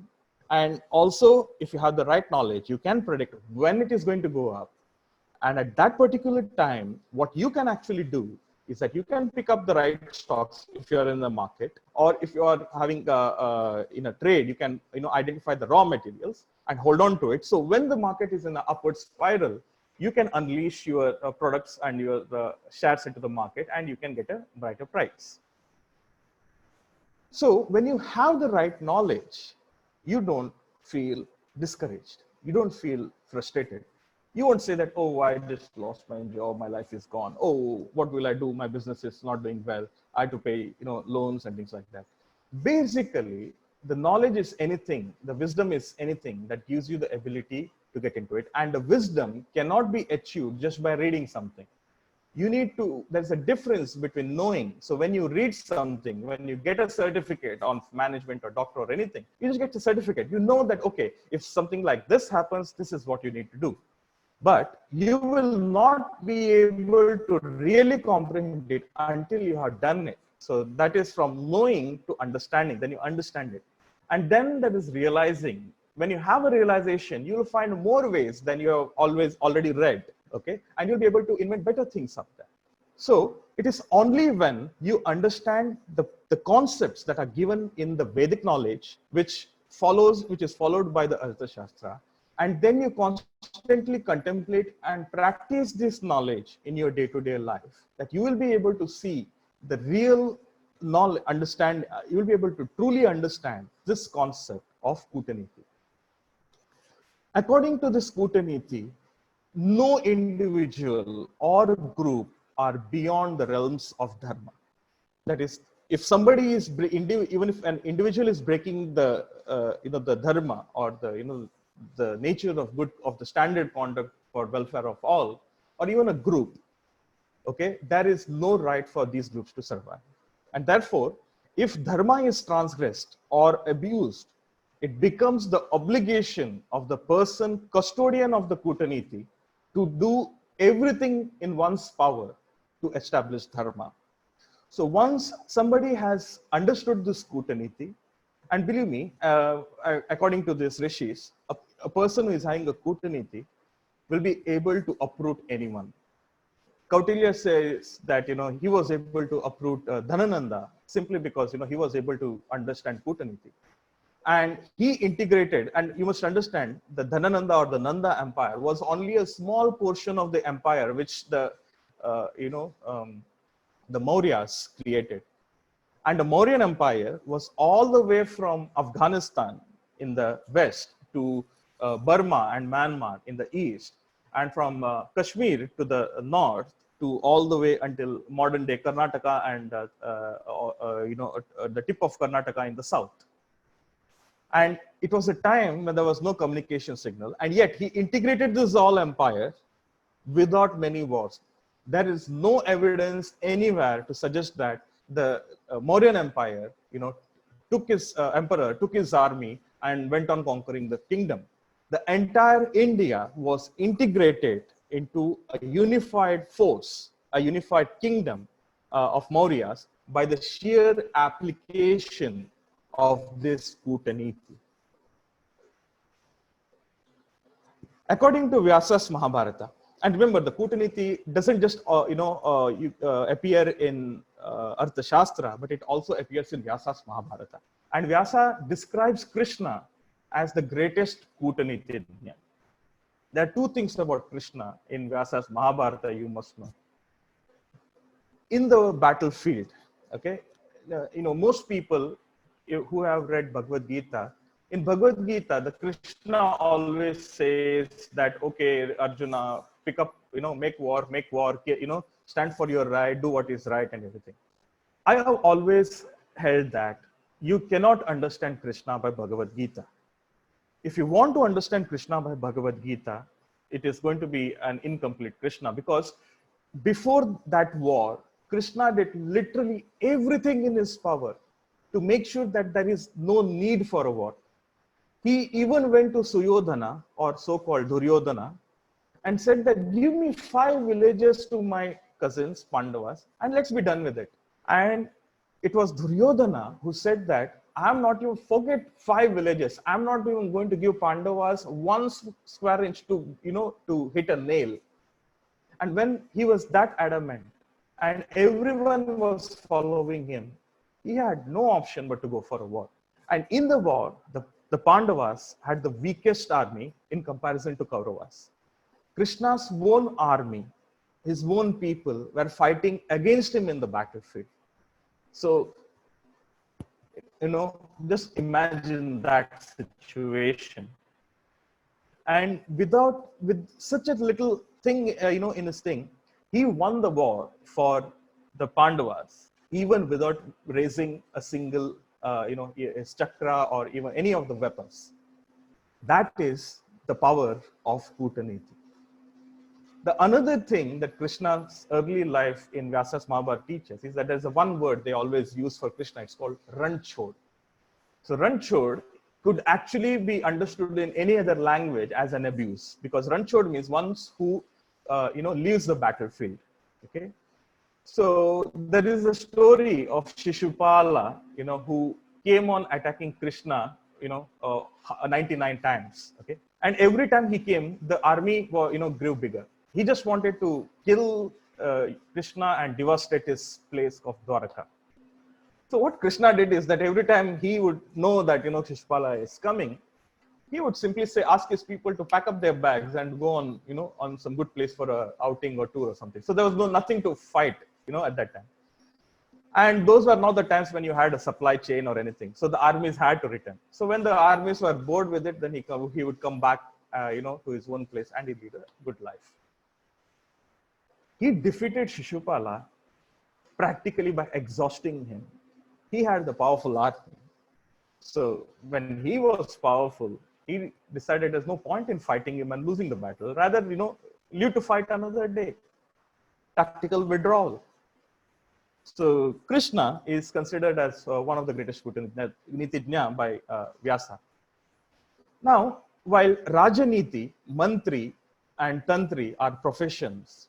And also, if you have the right knowledge, you can predict when it is going to go up. And at that particular time, what you can actually do is that you can pick up the right stocks if you're in the market, or if you are having in a trade, you can identify the raw materials and hold on to it. So when the market is in an upward spiral, you can unleash your products and your shares into the market, and you can get a brighter price. So when you have the right knowledge, you don't feel discouraged. You don't feel frustrated. You won't say that, oh, I just lost my job, my life is gone. Oh, what will I do? My business is not doing well. I have to pay, loans and things like that. Basically, the knowledge is anything, the wisdom is anything that gives you the ability to get into it. And the wisdom cannot be achieved just by reading something. You need to, there's a difference between knowing. So when you read something, when you get a certificate on management or doctor or anything, you just get the certificate. You know that, okay, if something like this happens, this is what you need to do. But you will not be able to really comprehend it until you have done it. So that is from knowing to understanding, then you understand it. And then there is realizing. When you have a realization, you will find more ways than you have already read, okay? And you'll be able to invent better things up there. So it is only when you understand the concepts that are given in the Vedic knowledge, which is followed by the Arthashastra, and then you constantly contemplate and practice this knowledge in your day-to-day life, that you will be able to see the real knowledge, you will be able to truly understand this concept of Kootaniti. According to this Kutaniti, no individual or group are beyond the realms of dharma. That is, if somebody is even if an individual is breaking the the dharma or the the nature of good of the standard conduct for welfare of all, or even a group, okay, there is no right for these groups to survive. And therefore, if dharma is transgressed or abused, it becomes the obligation of the person custodian of the Kutaniti to do everything in one's power to establish dharma. So once somebody has understood this Kutaniti, and believe me, according to this rishis, a person who is having a Kutaniti will be able to uproot anyone. Kautilya says that he was able to uproot Dhanananda simply because he was able to understand Kutaniti, and he integrated. And you must understand, the Dhanananda or the Nanda Empire was only a small portion of the empire which the the Mauryas created. And the Mauryan Empire was all the way from Afghanistan in the west to Burma and Myanmar in the east, and from Kashmir to the north to all the way until modern day Karnataka and the tip of Karnataka in the south. And it was a time when there was no communication signal, and yet he integrated this all empire without many wars. There is no evidence anywhere to suggest that the Mauryan Empire, took his emperor, took his army, and went on conquering the kingdom. The entire India was integrated into a unified force, a unified kingdom of Mauryas by the sheer application of this Kutaniti. According to Vyasa's Mahabharata, and remember, the Kutaniti doesn't just appear in Arthashastra, but it also appears in Vyasa's Mahabharata. And Vyasa describes Krishna as the greatest Kutaniti. There are two things about Krishna in Vyasa's Mahabharata you must know. In the battlefield, okay, most people who have read Bhagavad Gita, in Bhagavad Gita, the Krishna always says that, okay, Arjuna, pick up, make war, stand for your right, do what is right and everything. I have always held that you cannot understand Krishna by Bhagavad Gita. If you want to understand Krishna by Bhagavad Gita, it is going to be an incomplete Krishna, because before that war, Krishna did literally everything in his power to make sure that there is no need for a war. He even went to Suyodhana, or so-called Duryodhana, and said that give me 5 villages to my cousins, Pandavas, and let's be done with it. And it was Duryodhana who said that I'm not even, forget 5 villages, I'm not even going to give Pandavas 1 square inch to hit a nail. And when he was that adamant and everyone was following him, he had no option but to go for a war. And in the war, the Pandavas had the weakest army in comparison to Kauravas. Krishna's own army, his own people were fighting against him in the battlefield. So, just imagine that situation. And with such a little thing, in his thing, he won the war for the Pandavas, even without raising a single, a chakra or even any of the weapons. That is the power of Kutaniti. The another thing that Krishna's early life in Vyasa's Mahabharata teaches is that there's a one word they always use for Krishna. It's called Ranchod. So Ranchod could actually be understood in any other language as an abuse, because Ranchod means one who leaves the battlefield. Okay, so there is a story of Shishupala, who came on attacking Krishna, 99 times. Okay, and every time he came, the army grew bigger. He just wanted to kill Krishna and devastate his place of Dwaraka. So what Krishna did is that every time he would know that Shishupala is coming, he would simply ask his people to pack up their bags and go on on some good place for a outing or tour or something. So there was nothing to fight at that time. And those were not the times when you had a supply chain or anything. So the armies had to return. So when the armies were bored with it, then he would come back to his own place, and he lead a good life. He defeated Shishupala practically by exhausting him. He had the powerful army. So when he was powerful, he decided there's no point in fighting him and losing the battle. Rather, live to fight another day. Tactical withdrawal. So Krishna is considered as one of the greatest Kutanitijna by Vyasa. Now, while Rajaniti, Mantri, and Tantri are professions,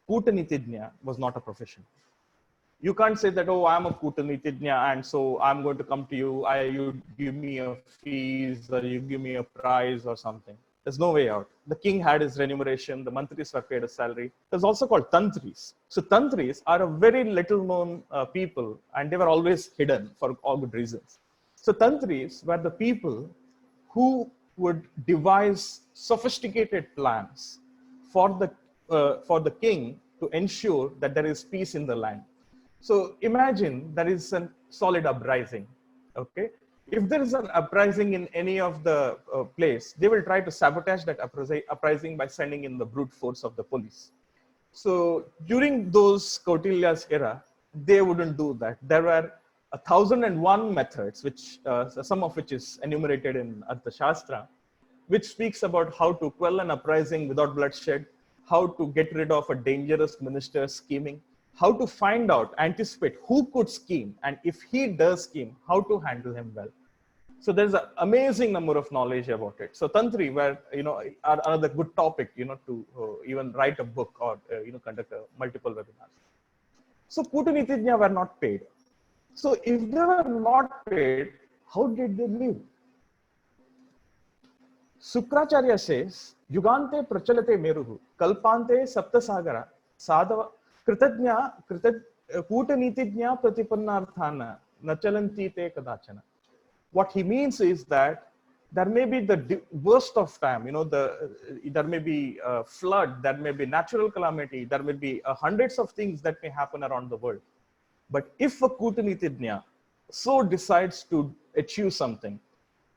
Kutanitijna was not a profession. You can't say that, oh, I'm a Kutanitijna, and so I'm going to come to you, you give me a fees, or you give me a prize or something. There's no way out. The king had his remuneration, the mantris were paid a salary. There's also called Tantris. So Tantris are a very little known people, and they were always hidden for all good reasons. So Tantris were the people who would devise sophisticated plans for the king to ensure that there is peace in the land. So imagine there is a solid uprising, okay? If there is an uprising in any of the place, they will try to sabotage that uprising by sending in the brute force of the police. So during those Kautilya's era, they wouldn't do that. There were 1,001 methods, which some of which is enumerated in Arthashastra, which speaks about how to quell an uprising without bloodshed, how to get rid of a dangerous minister scheming, how to find out, anticipate who could scheme, and if he does scheme, how to handle him well. So there's an amazing number of knowledge about it. So Tantri were, are another good topic, to even write a book or, conduct multiple webinars. So Kutanitijna were not paid. So if they were not paid, how did they live? Sukracharya says, Yugante prachalate meruhu, kalpante saptasagara, sadava, kritadnya, kutanitijna pratipannarthana, nachalanti te kadachana. What he means is that there may be the worst of time, there may be a flood, there may be natural calamity, there may be hundreds of things that may happen around the world. But if a Kutanitijna so decides to achieve something,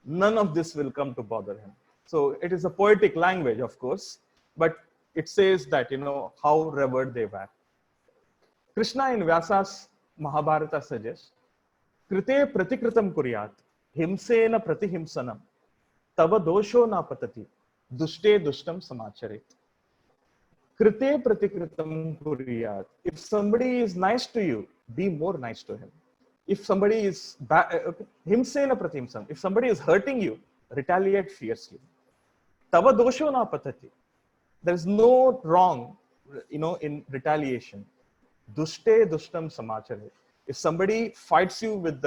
none of this will come to bother him. So it is a poetic language, of course, but it says that, how revered they were. Krishna in Vyasa's Mahabharata suggests, Krite pratikritam kuryat, himsena pratihimsanam, tava dosho na patati, dushte dushtam samacharet. Krite pratikritam kuryat. If somebody is nice to you, be more nice to him. If somebody is himsena pratihimsanam, if somebody is hurting you, retaliate fiercely. Tava dosho na patati. There is no wrong, in retaliation. Dushte dushtam samachare. If somebody fights you with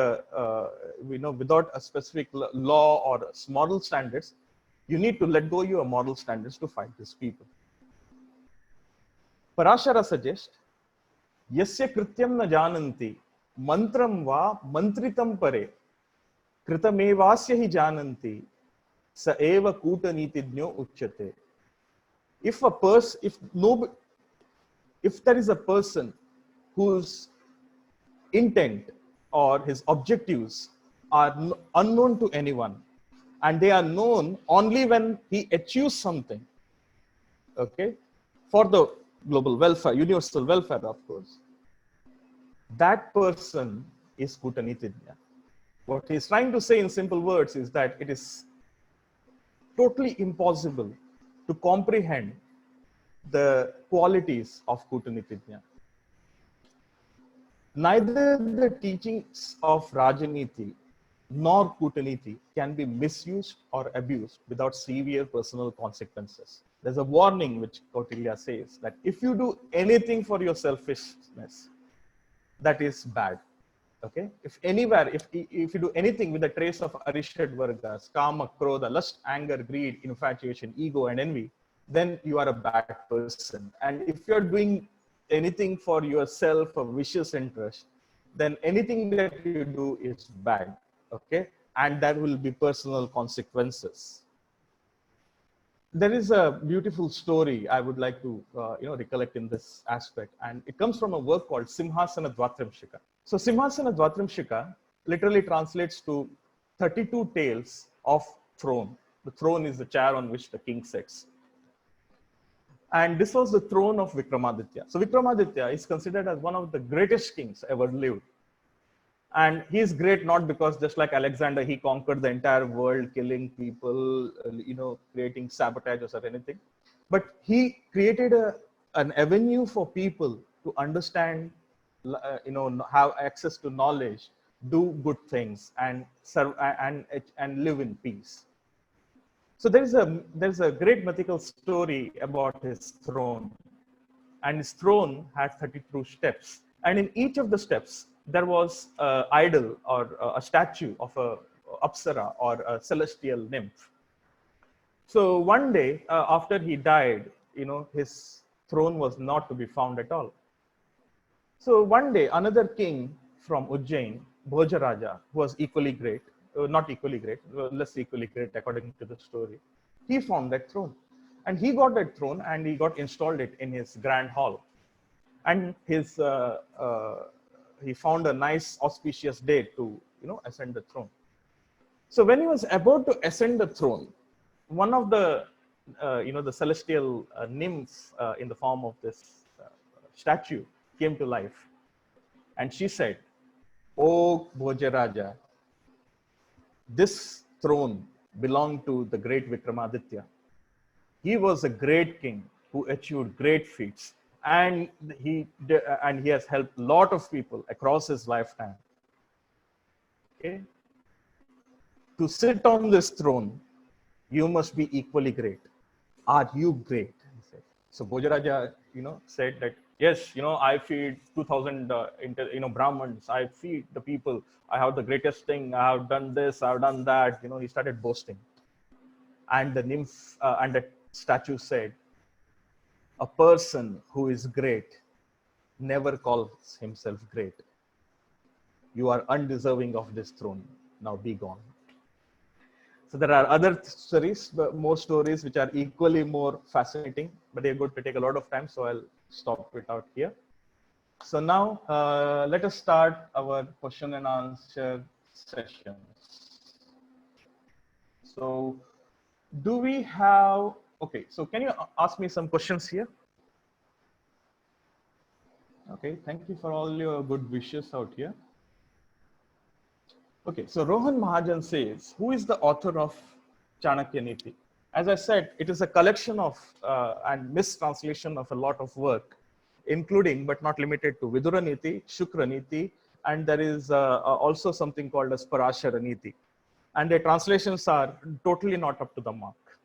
without a specific law or moral standards, you need to let go your moral standards to fight these people. Parashara suggests, Yasya krityam na jananti, mantram va mantritam pare, kritamevasya hi jananti, sa eva kutanitijno uchyate. If there is a person whose intent or his objectives are unknown to anyone, and they are known only when he achieves something, okay, for the global welfare, universal welfare, of course, that person is Kutanitijna. What he's trying to say in simple words is that it is totally impossible to comprehend the qualities of Kutanitijna. Neither the teachings of Rajaniti nor Kutaniti can be misused or abused without severe personal consequences. There's a warning which Kautilya says that if you do anything for your selfishness, that is bad. Okay? If you do anything with a trace of Arishad Vargas, Kama, Krodha, lust, anger, greed, infatuation, ego, and envy, then you are a bad person. And if you're doing anything for yourself, a vicious interest, then anything that you do is bad. Okay? And there will be personal consequences. There is a beautiful story I would like to recollect in this aspect, and it comes from a work called Simhasana Dvatrimshika. So Simhasana Dvatrimshika literally translates to 32 tales of throne. The throne is the chair on which the king sits. And this was the throne of Vikramaditya. So Vikramaditya is considered as one of the greatest kings ever lived. And he is great not because just like Alexander, he conquered the entire world, killing people, creating sabotages or anything. But he created an avenue for people to understand, have access to knowledge, do good things, and serve and live in peace. So there's a great mythical story about his throne, and his throne had 32 steps, and in each of the steps there was an idol or a statue of a apsara or a celestial nymph. So one day after he died, his throne was not to be found at all. So one day another king from Ujjain, Bhojaraja, who was equally great, not equally great, less equally great according to the story, he found that throne. And he got that throne and he got installed it in his grand hall. And he found a nice auspicious day to ascend the throne. So when he was about to ascend the throne, one of the the celestial nymphs in the form of this statue came to life, and she said, "O Bhojaraja, this throne belonged to the great Vikramaditya. He was a great king who achieved great feats, and he has helped a lot of people across his lifetime. Okay? To sit on this throne, you must be equally great. Are you great?" He said. So Bhojaraja, said that, "Yes, I feed 2,000 Brahmins. I feed the people. I have the greatest thing. I have done this. I have done that." He started boasting. And the nymph and the statue said, "A person who is great never calls himself great. You are undeserving of this throne. Now be gone." So there are other stories, more stories which are equally more fascinating, but they're going to take a lot of time, so I'll stop it out here. So now let us start our question and answer session. So do we have, okay, so can you ask me some questions here? Okay, thank you for all your good wishes out here. Okay, so Rohan Mahajan says, who is the author of Chanakya Niti? As I said, it is a collection of and mistranslation of a lot of work, including but not limited to Vidura Niti, Shukra Niti, and there is also something called as Parashara Niti. And the translations are totally not up to the mark.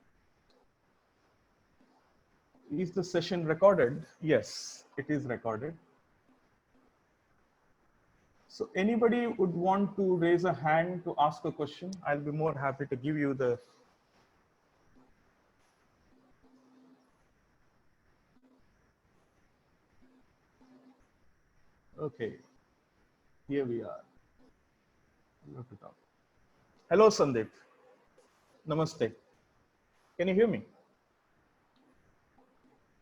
Is the session recorded? Yes, it is recorded. So anybody would want to raise a hand to ask a question? I'll be more happy to give you the. Okay, here we are. Look it up. Hello, Sandeep. Namaste. Can you hear me?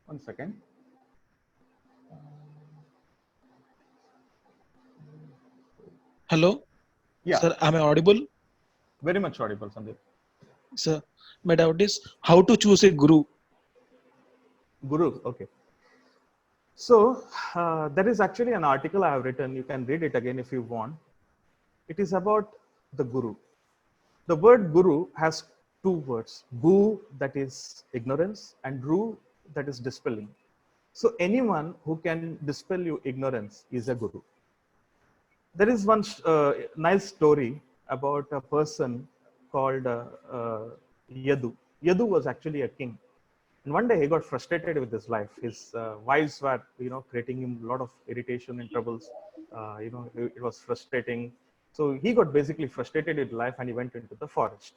One second. Hello. Yeah. Sir, am I audible? Very much audible, Sandeep. Sir, my doubt is how to choose a guru. Guru, okay. So there is actually an article I have written. You can read it again if you want. It is about the guru. The word guru has two words, gu, that is ignorance, and ru, that is dispelling. So anyone who can dispel your ignorance is a guru. There is one nice story about a person called Yadu. Yadu was actually a king. And one day he got frustrated with his life. His wives were, creating him a lot of irritation and troubles. It was frustrating. So he got basically frustrated with life and he went into the forest.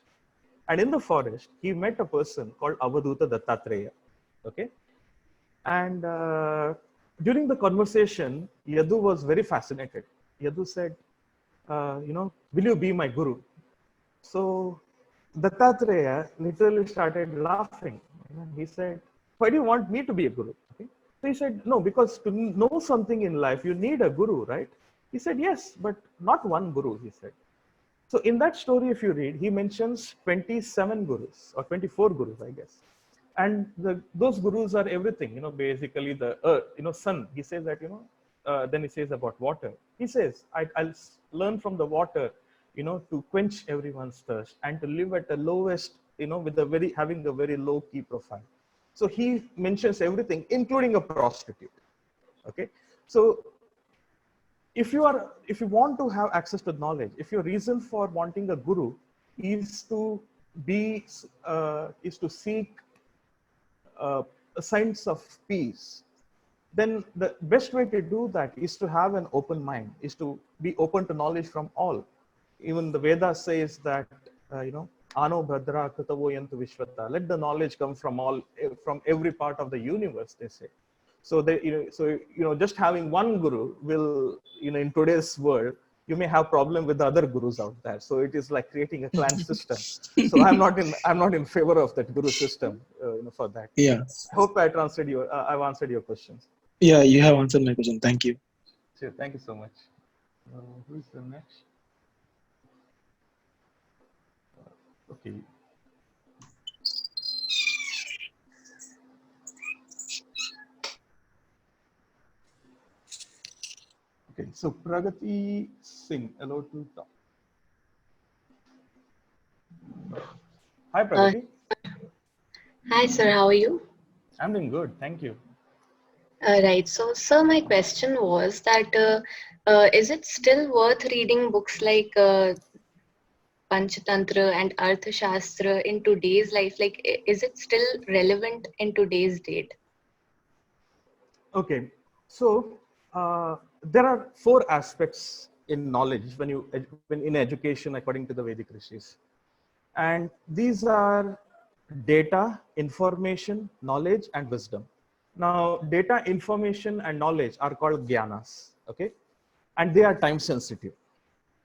And in the forest, he met a person called Avaduta Dattatreya. Okay. And during the conversation, Yadu was very fascinated. Yadu said, will you be my guru? So Dattatreya literally started laughing. He said, why do you want me to be a guru? Okay. So he said, no, because to know something in life, you need a guru, right? He said, yes, but not one guru, he said. So in that story, if you read, he mentions 27 gurus or 24 gurus, I guess. And those gurus are everything, basically the earth, sun. He says that, then he says about water. He says, I'll learn from the water, to quench everyone's thirst and to live at the lowest, with having a very low key profile. So he mentions everything, including a prostitute. Okay. So if you want to have access to knowledge, if your reason for wanting a guru is to seek a sense of peace, then the best way to do that is to have an open mind, is to be open to knowledge from all. Even the Vedas says that, Ano Bhadra Kritavo Yantu Vishvata, let the knowledge come from all, from every part of the universe, they say. So just having one guru will, in today's world, you may have problem with the other gurus out there. So it is like creating a clan system. So I'm not in favor of that guru system, for that. Yeah. I hope I've answered your questions. Yeah, you have answered my question. Thank you. Sure, thank you so much. Who's the next? Okay. Okay, so Pragati Singh, hello to talk. Hi, Pragati. Hi, sir. How are you? I'm doing good, thank you. Right. So, sir, my question was that is it still worth reading books like Panchatantra and Arthashastra in today's life? Like, is it still relevant in today's date? Okay, so there are four aspects in knowledge when in education, according to the Vedic rishis, and these are data, information, knowledge, and wisdom. Now, data, information, and knowledge are called jnanas, okay, and they are time sensitive.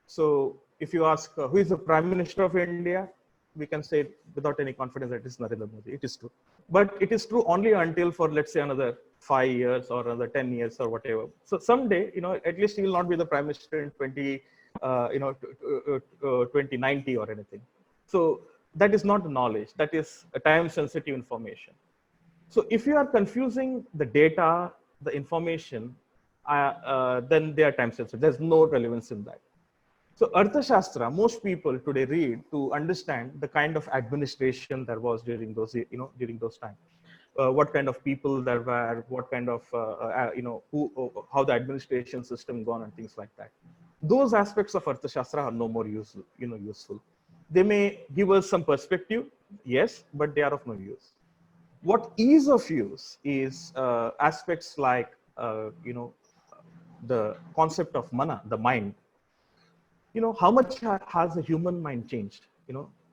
So if you ask who is the Prime Minister of India, we can say without any confidence that it is Narendra Modi. It is true. But it is true only until for, let's say, another 5 years or another 10 years or whatever. So someday, at least he will not be the Prime Minister in 2090 or anything. So that is not knowledge. That is a time-sensitive information. So if you are confusing the data, the information, then they are time-sensitive. There's no relevance in that. So Arthashastra, most people today read to understand the kind of administration there was during those, during those times. What kind of people there were, what kind of, how the administration system gone and things like that. Those aspects of Arthashastra are no more useful. They may give us some perspective, yes, but they are of no use. What is of use is aspects like, the concept of mana, the mind. How much has the human mind changed?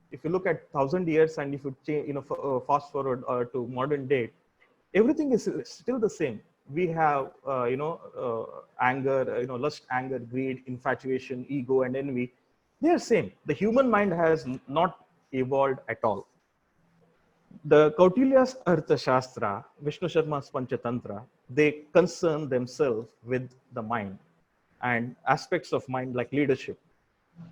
If you look at 1,000 years and if you fast forward to modern day, everything is still the same. We have anger, lust, anger, greed, infatuation, ego, and envy. They are same. The human mind has not evolved at all. The Kautilya's Arthashastra, Vishnu Sharma's Panchatantra, they concern themselves with the mind and aspects of mind like leadership.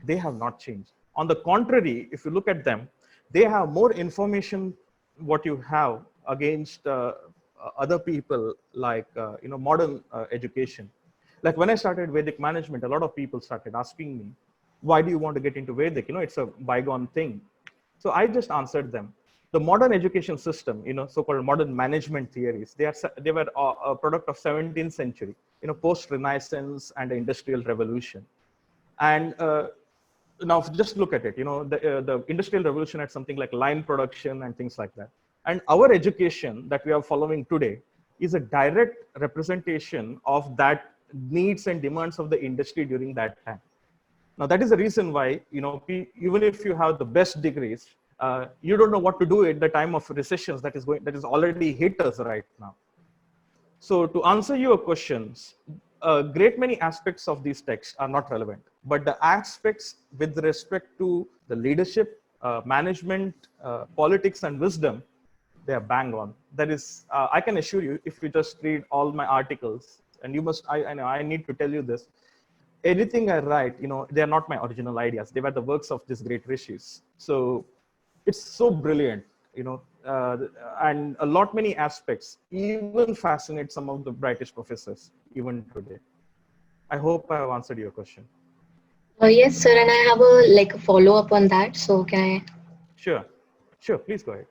They have not changed. On the contrary, if you look at them, they have more information what you have against other people like modern education. Like when I started Vedic management, a lot of people started asking me, why do you want to get into Vedic? It's a bygone thing. So I just answered them. The modern education system, so-called modern management theories, they were a product of 17th century, post-Renaissance and the Industrial Revolution. And now just look at it, the Industrial Revolution had something like line production and things like that. And our education that we are following today is a direct representation of that needs and demands of the industry during that time. Now that is the reason why, even if you have the best degrees, you don't know what to do at the time of recessions that is already hit us right now. So to answer your questions, a great many aspects of these texts are not relevant, but the aspects with respect to the leadership, management, politics, and wisdom, they are bang on. That is, I can assure you, if you just read all my articles, and you must, I need to tell you this, anything I write, they are not my original ideas. They were the works of these great rishis. So it's so brilliant, and a lot many aspects even fascinate some of the brightest professors even today. I hope I have answered your question. Yes, sir, and I have a follow up on that. So can I? Sure, sure. Please go ahead.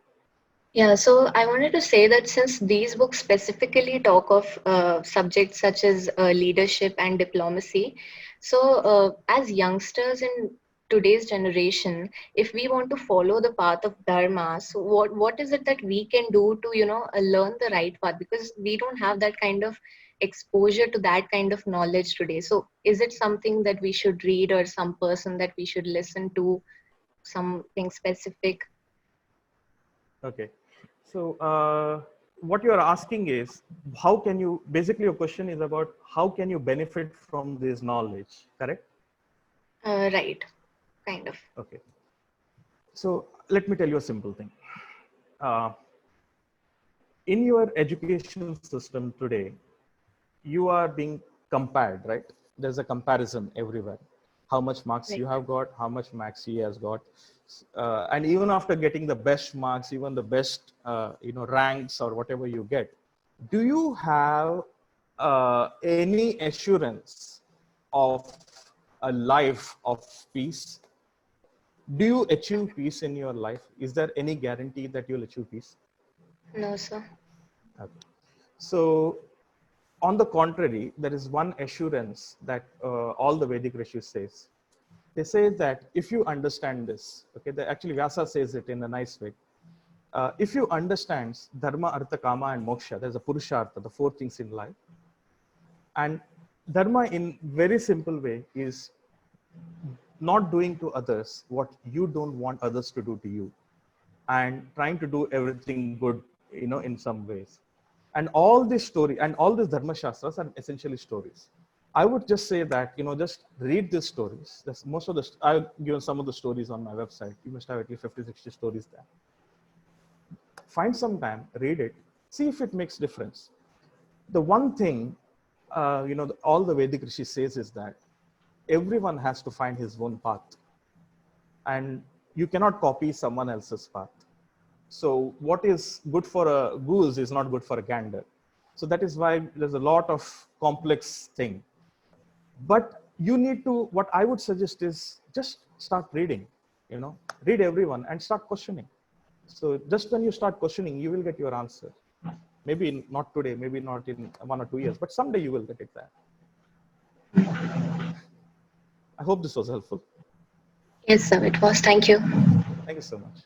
Yeah, so I wanted to say that since these books specifically talk of subjects such as leadership and diplomacy, so as youngsters in today's generation, if we want to follow the path of dharma, so what is it that we can do to learn the right path? Because we don't have that kind of exposure to that kind of knowledge today. So is it something that we should read or some person that we should listen to, something specific? Okay. So what you are asking is, how can you, basically your question is about how can you benefit from this knowledge, correct? Right, kind of. Okay. So let me tell you a simple thing. Uh, in your education system today, you are being compared, right? There's a comparison everywhere. How much marks you Right. have got, how much marks he has got. And even after getting the best marks, even the best, ranks or whatever you get, do you have any assurance of a life of peace? Do you achieve peace in your life? Is there any guarantee that you'll achieve peace? No, sir. Okay. So, on the contrary, there is one assurance that all the Vedic rishis says. They say that if you understand this, okay, actually Vyasa says it in a nice way. If you understand dharma, artha, kama, and moksha, there's a purushartha, the four things in life. And dharma, in very simple way, is not doing to others what you don't want others to do to you, and trying to do everything good, in some ways. And all this story and all these dharma shastras are essentially stories. I would just say that, just read these stories. That's most of the, I've given some of the stories on my website. You must have at least 50, 60 stories there. Find some time, read it, see if it makes difference. The one thing, all the Vedic Rishi says is that everyone has to find his own path, and you cannot copy someone else's path. So what is good for a goose is not good for a gander. So that is why there's a lot of complex thing. But you need to, what I would suggest is just start reading, read everyone and start questioning. So just when you start questioning, you will get your answer. Maybe not today, maybe not in 1 or 2 years, but someday you will get it there. I hope this was helpful. Yes, sir, it was. Thank you. Thank you so much.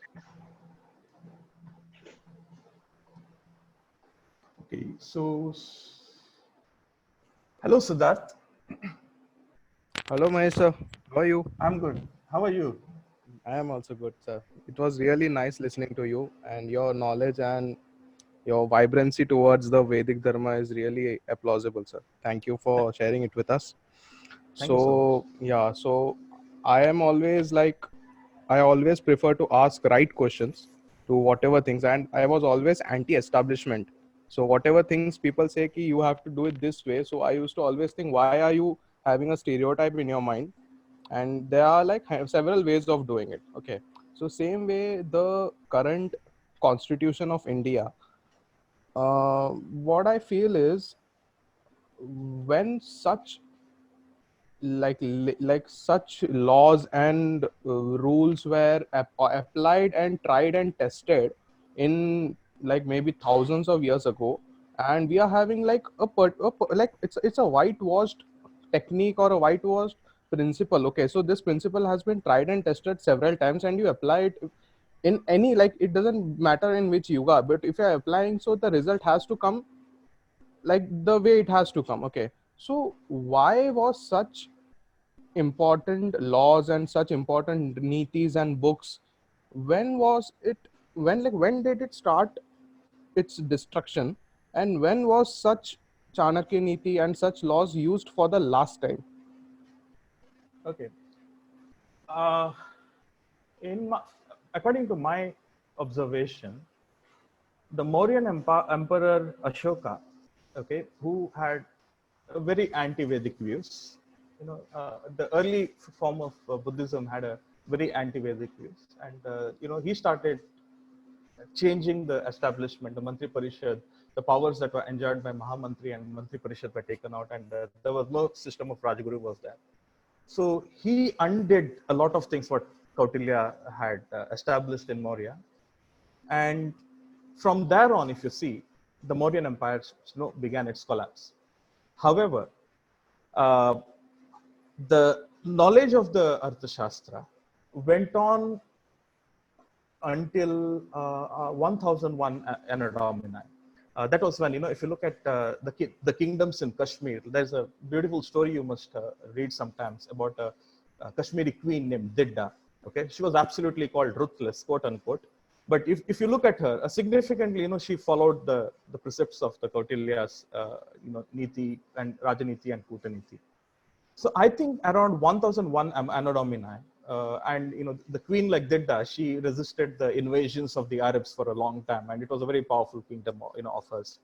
Okay, so hello, Siddharth. Hello, Mahesh. How are you? I'm good. How are you? I am also good, sir. It was really nice listening to you, and your knowledge and your vibrancy towards the Vedic Dharma is really plausible, sir. Thank you for sharing it with us. Thank you so much. So I am always like, I always prefer to ask right questions to whatever things, and I was always anti-establishment. So whatever things people say ki you have to do it this way, so I used to always think, why are you having a stereotype in your mind? And there are like several ways of doing it. Okay, so same way the current constitution of India, what I feel is, when such like such laws and rules were applied and tried and tested in like maybe thousands of years ago, and we are having like like it's a whitewashed technique or a whitewashed principle. Okay, so this principle has been tried and tested several times, and you apply it in any, like, it doesn't matter in which yuga, but if you're applying, so the result has to come like the way it has to come. Okay, so why was such important laws and such important nitis and books, when was it, when did it start its destruction, and when was such Chanakya Niti and such laws used for the last time? Okay. Uh, according to my observation, the Mauryan Emperor Ashoka, okay, who had very anti-Vedic views, the early form of Buddhism had a very anti-Vedic views, and he started changing the establishment, the Mantri Parishad, the powers that were enjoyed by Mahamantri and Mantri Parishad were taken out, and there was no system of Rajguru was there. So he undid a lot of things what Kautilya had established in Maurya, and from there on, if you see, the Mauryan Empire began its collapse. However, the knowledge of the Arthashastra went on until 1001 Anno Domini. That was when, if you look at the kingdoms in Kashmir, there's a beautiful story you must read sometimes about a Kashmiri queen named Didda. Okay, she was absolutely called ruthless, quote unquote. But if you look at her, significantly, she followed the precepts of the Kautilya's, Niti and Rajaniti and Kutaniti. So I think around 1001 Anno Domini, and the queen like Didda, she resisted the invasions of the Arabs for a long time, and it was a very powerful kingdom, of hers.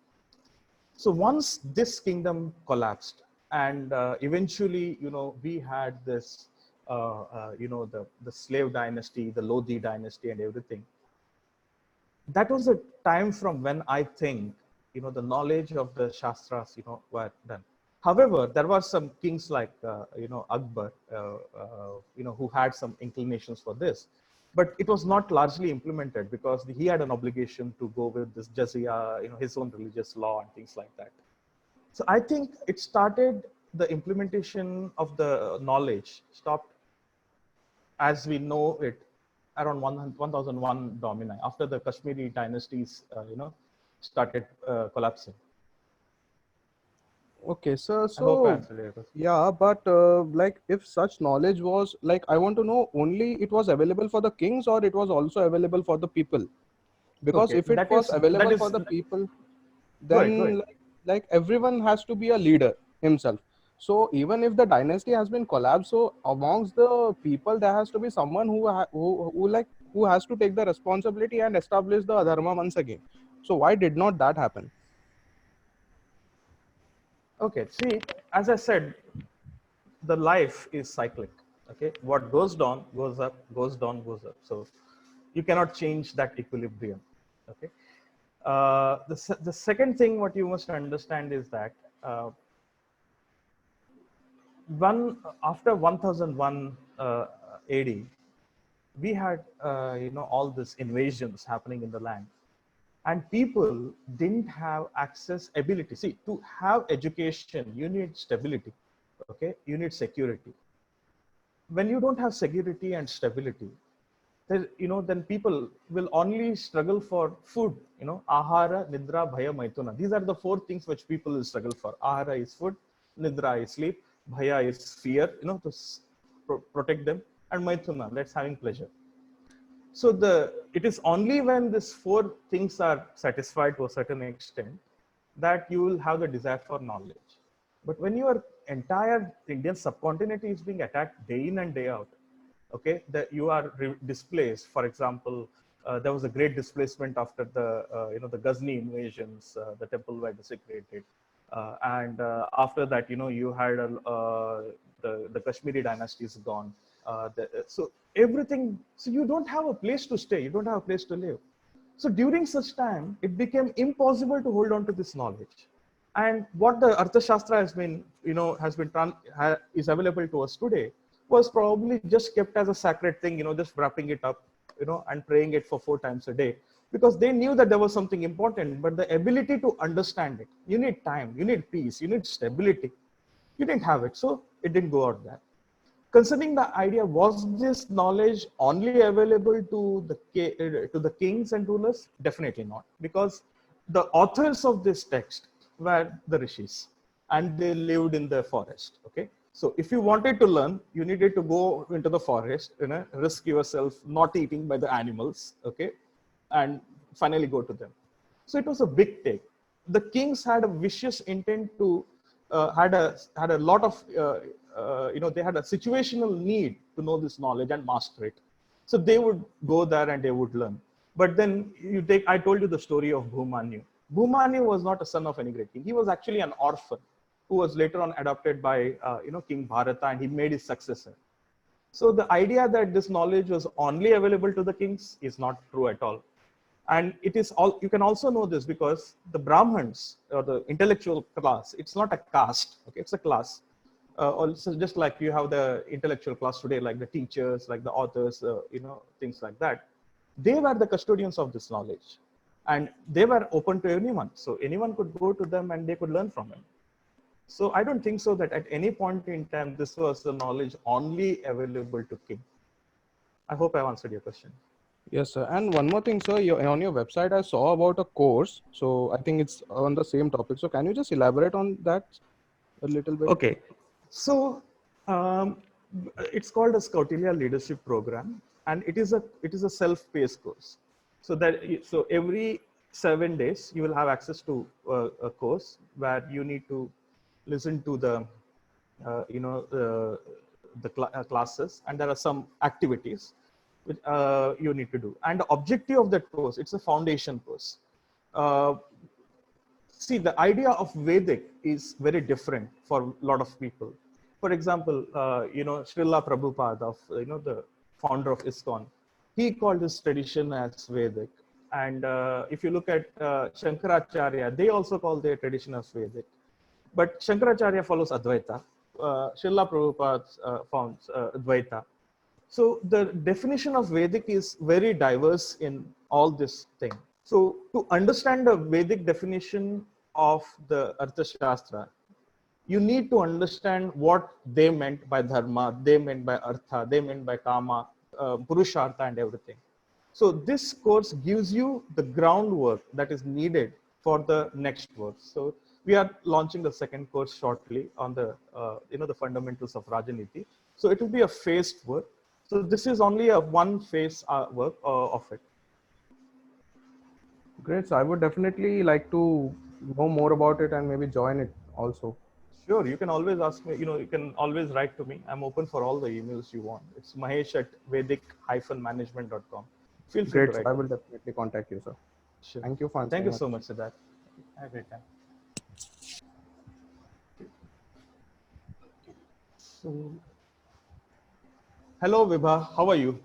So once this kingdom collapsed, and eventually, we had this, the slave dynasty, the Lodi dynasty, and everything. That was a time from when I think, the knowledge of the Shastras, were done. However, there were some kings like, Akbar, who had some inclinations for this, but it was not largely implemented because he had an obligation to go with this jizya, his own religious law and things like that. So I think it started, the implementation of the knowledge stopped as we know it around 1001 Domini, after the Kashmiri dynasties, started collapsing. Okay, sir. I hope I So answered your question. yeah, but like if such knowledge was like, I want to know only it was available for the kings or it was also available for the people. Because Okay, if it was that available for is the people, go ahead, go ahead. then like everyone has to be a leader himself. So even if the dynasty has been collapsed, so amongst the people there has to be someone who has to take the responsibility and establish the dharma once again. So why did not that happen? Okay, see, as I said, the life is cyclic. Okay, what goes down goes up, goes down goes up. So you cannot change that equilibrium. Okay. The second thing what you must understand is that after 1001 AD, we had all these invasions happening in the land, and people didn't have access ability. See, to have education, you need stability. Okay, you need security. When you don't have security and stability, then people will only struggle for food. Ahara, Nidra, Bhaya, Maituna. These are the four things which people will struggle for. Ahara is food, Nidra is sleep, Bhaya is fear, to protect them, and Maituna, that's having pleasure. So it is only when these four things are satisfied to a certain extent that you will have the desire for knowledge. But when your entire Indian subcontinent is being attacked day in and day out, okay, that you are displaced. For example, there was a great displacement after the Ghazni invasions. The temple were desecrated, and after that, you had the Kashmiri dynasty is gone. So everything. So you don't have a place to stay. You don't have a place to live. So during such time, it became impossible to hold on to this knowledge. And what the Arthashastra is available to us today was probably just kept as a sacred thing, just wrapping it up, and praying it for 4 times a day, because they knew that there was something important, but the ability to understand it, you need time, you need peace, you need stability. You didn't have it, so it didn't go out there. Concerning the idea, was this knowledge only available to the kings and rulers? Definitely not, because the authors of this text were the rishis, and they lived in the forest. Okay, so if you wanted to learn, you needed to go into the forest, risk yourself not eating by the animals, okay, and finally go to them. So it was a big take. The kings had a vicious intent to had a lot of they had a situational need to know this knowledge and master it. So they would go there and they would learn. But then I told you the story of Bhumanyu. Bhumanyu was not a son of any great king. He was actually an orphan. who was later on adopted by King Bharata, and he made his successor. So the idea that this knowledge was only available to the kings is not true at all. And it is all, you can also know this because the Brahmins or the intellectual class, it's not a caste, okay, it's a class. Also, just like you have the intellectual class today, like the teachers, like the authors, things like that. They were the custodians of this knowledge, and they were open to anyone. So anyone could go to them and they could learn from him. So I don't think so that at any point in time, this was the knowledge only available to king. I hope I've answered your question. Yes, sir. And one more thing, sir, on your website, I saw about a course. So I think it's on the same topic. So can you just elaborate on that a little bit? Okay. So it's called a Kautilya Leadership Program, and it is a self-paced course. So every 7 days you will have access to a course where you need to listen to the classes, and there are some activities which you need to do. And the objective of that course, it's a foundation course. See, the idea of Vedic is very different for a lot of people. For example, Srila Prabhupada, the founder of ISKCON, he called this tradition as Vedic. And if you look at Shankaracharya, they also call their tradition as Vedic. But Shankaracharya follows Advaita. Srila Prabhupada founds Advaita. So the definition of Vedic is very diverse in all this thing. So to understand the Vedic definition of the Arthashastra, you need to understand what they meant by dharma, they meant by artha, they meant by kama, purushartha and everything. So this course gives you the groundwork that is needed for the next work. So we are launching the second course shortly on the the fundamentals of Rajaniti. So it will be a phased work. So this is only a one phase work of it. Great. So I would definitely like to know more about it and maybe join it also. Sure, you can always ask me, you can always write to me. I'm open for all the emails you want. It's mahesh@vedic-management.com. Feel free Great. to So write. I will definitely contact you, sir. Sure. Thank you for Thank you answering so much, Siddharth. Have a great time. So, hello, Vibha. How are you?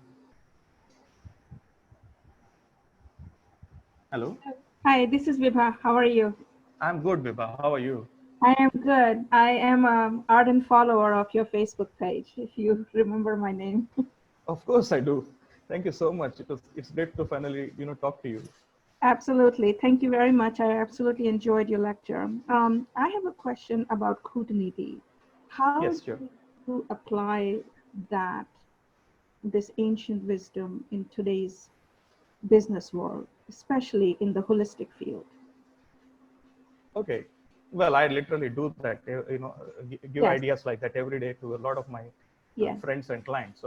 Hello. Hi, this is Vibha. How are you? I'm good, Vibha. How are you? I am good. I am an ardent follower of your Facebook page, if you remember my name. Of course I do. Thank you so much. It's great to finally, talk to you. Absolutely. Thank you very much. I absolutely enjoyed your lecture. I have a question about Kootaniti. How Yes, sure. do you apply this ancient wisdom in today's business world, especially in the holistic field? Okay. Well, I literally do that, give Yes. ideas like that every day to a lot of my Yes. friends and clients.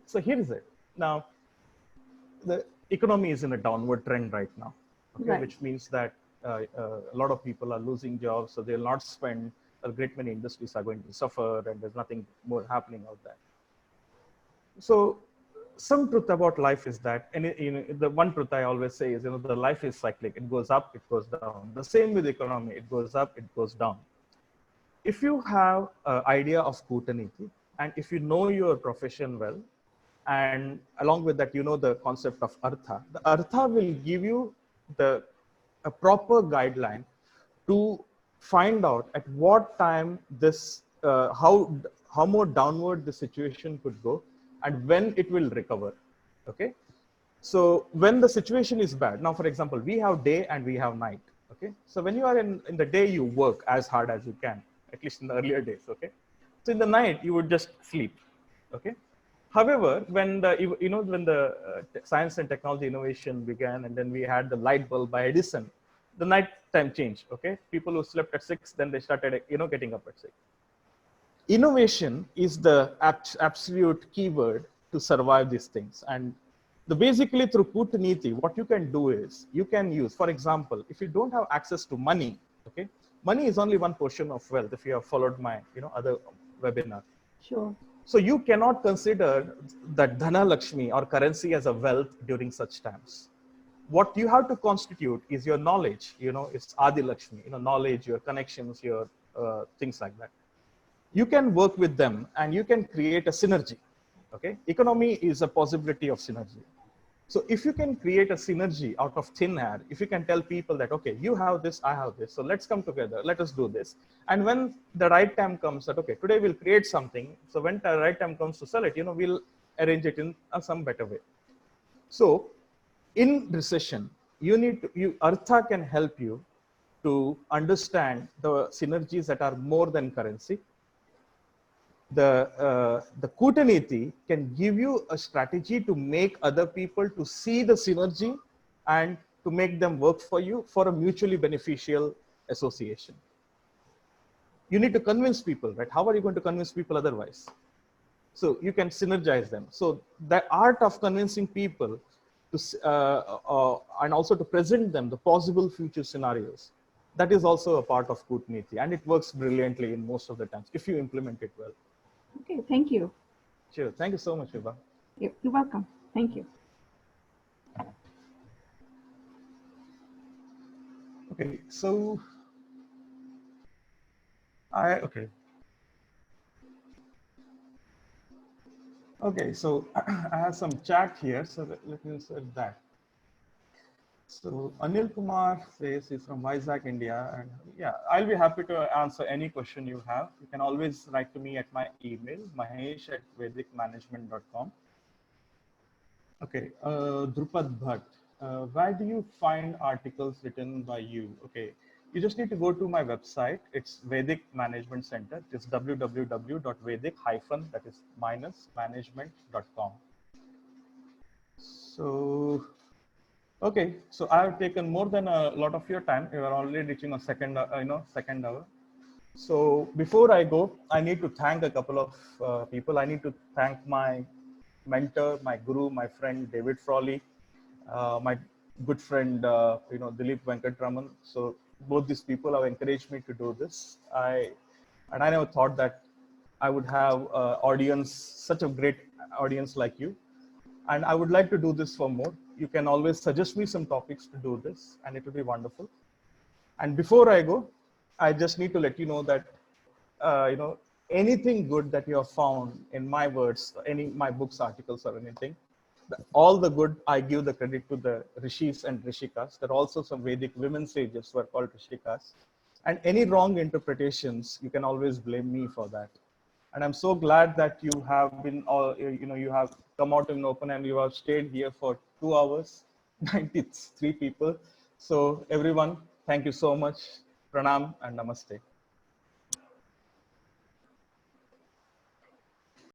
So here is it. Now, the economy is in a downward trend right now, okay, Right. which means that a lot of people are losing jobs, so they'll not spend. A great many industries are going to suffer, and there's nothing more happening out there. So, some truth about life is that, and the one truth I always say is, the life is cyclic. It goes up, it goes down. The same with the economy. It goes up, it goes down. If you have an idea of Kootaniti, and if you know your profession well, and along with that, the concept of Artha, the Artha will give you a proper guideline to find out at what time this, how more downward the situation could go, and when it will recover. Okay. So when the situation is bad, now for example, we have day and we have night. Okay. So when you are in the day, you work as hard as you can, at least in the earlier days. Okay. So in the night, you would just sleep. Okay. However, when the science and technology innovation began, and then we had the light bulb by Edison, the night time changed. Okay. People who slept at 6, then they started, getting up at 6. Innovation is the absolute keyword to survive these things. And basically through Kootaniti, what you can do is you can use, for example, if you don't have access to money, okay, money is only one portion of wealth. If you have followed my, other webinar. Sure. So you cannot consider that Dhana Lakshmi or currency as a wealth during such times. What you have to constitute is your knowledge, it's Adi Lakshmi, knowledge, your connections, your things like that. You can work with them and you can create a synergy. Okay, economy is a possibility of synergy. So if you can create a synergy out of thin air, if you can tell people that, okay, you have this, I have this, so let's come together, let us do this. And when the right time comes that, okay, today we'll create something. So when the right time comes to sell it, we'll arrange it in some better way. So in recession, Artha can help you to understand the synergies that are more than currency. The Kootaniti can give you a strategy to make other people to see the synergy and to make them work for you for a mutually beneficial association. You need to convince people, right? How are you going to convince people otherwise? So you can synergize them. So the art of convincing people to, and also to present them the possible future scenarios, that is also a part of Kootaniti, and it works brilliantly in most of the times if you implement it well. Okay, thank you. Sure. Thank you so much, Vibha. You're welcome. Thank you. Okay, so okay, so I have some chat here, so let me insert that. So Anil Kumar says he's from Vizag, India, and yeah, I'll be happy to answer any question you have. You can always write to me at my email, mahesh@vedicmanagement.com. Okay, Drupad Bhatt, where do you find articles written by you? Okay, you just need to go to my website. It's Vedic Management Center. It's www.vedic-management.com. So, okay, so I have taken more than a lot of your time. You are already reaching a second hour. So before I go, I need to thank a couple of people. I need to thank my mentor, my guru, my friend David Frawley, my good friend Dilip Venkatraman. So both these people have encouraged me to do this. I never thought that I would have audience, such a great audience like you. And I would like to do this for more. You can always suggest me some topics to do this, and it will be wonderful. And before I go, I just need to let you know that anything good that you have found in my words, my books, articles, or anything, all the good, I give the credit to the rishis and rishikas. There are also some Vedic women sages who are called rishikas. And any wrong interpretations, you can always blame me for that. And I'm so glad that you have been, you have come out in open and you have stayed here for 2 hours, 93 people. So everyone, thank you so much. Pranam and namaste.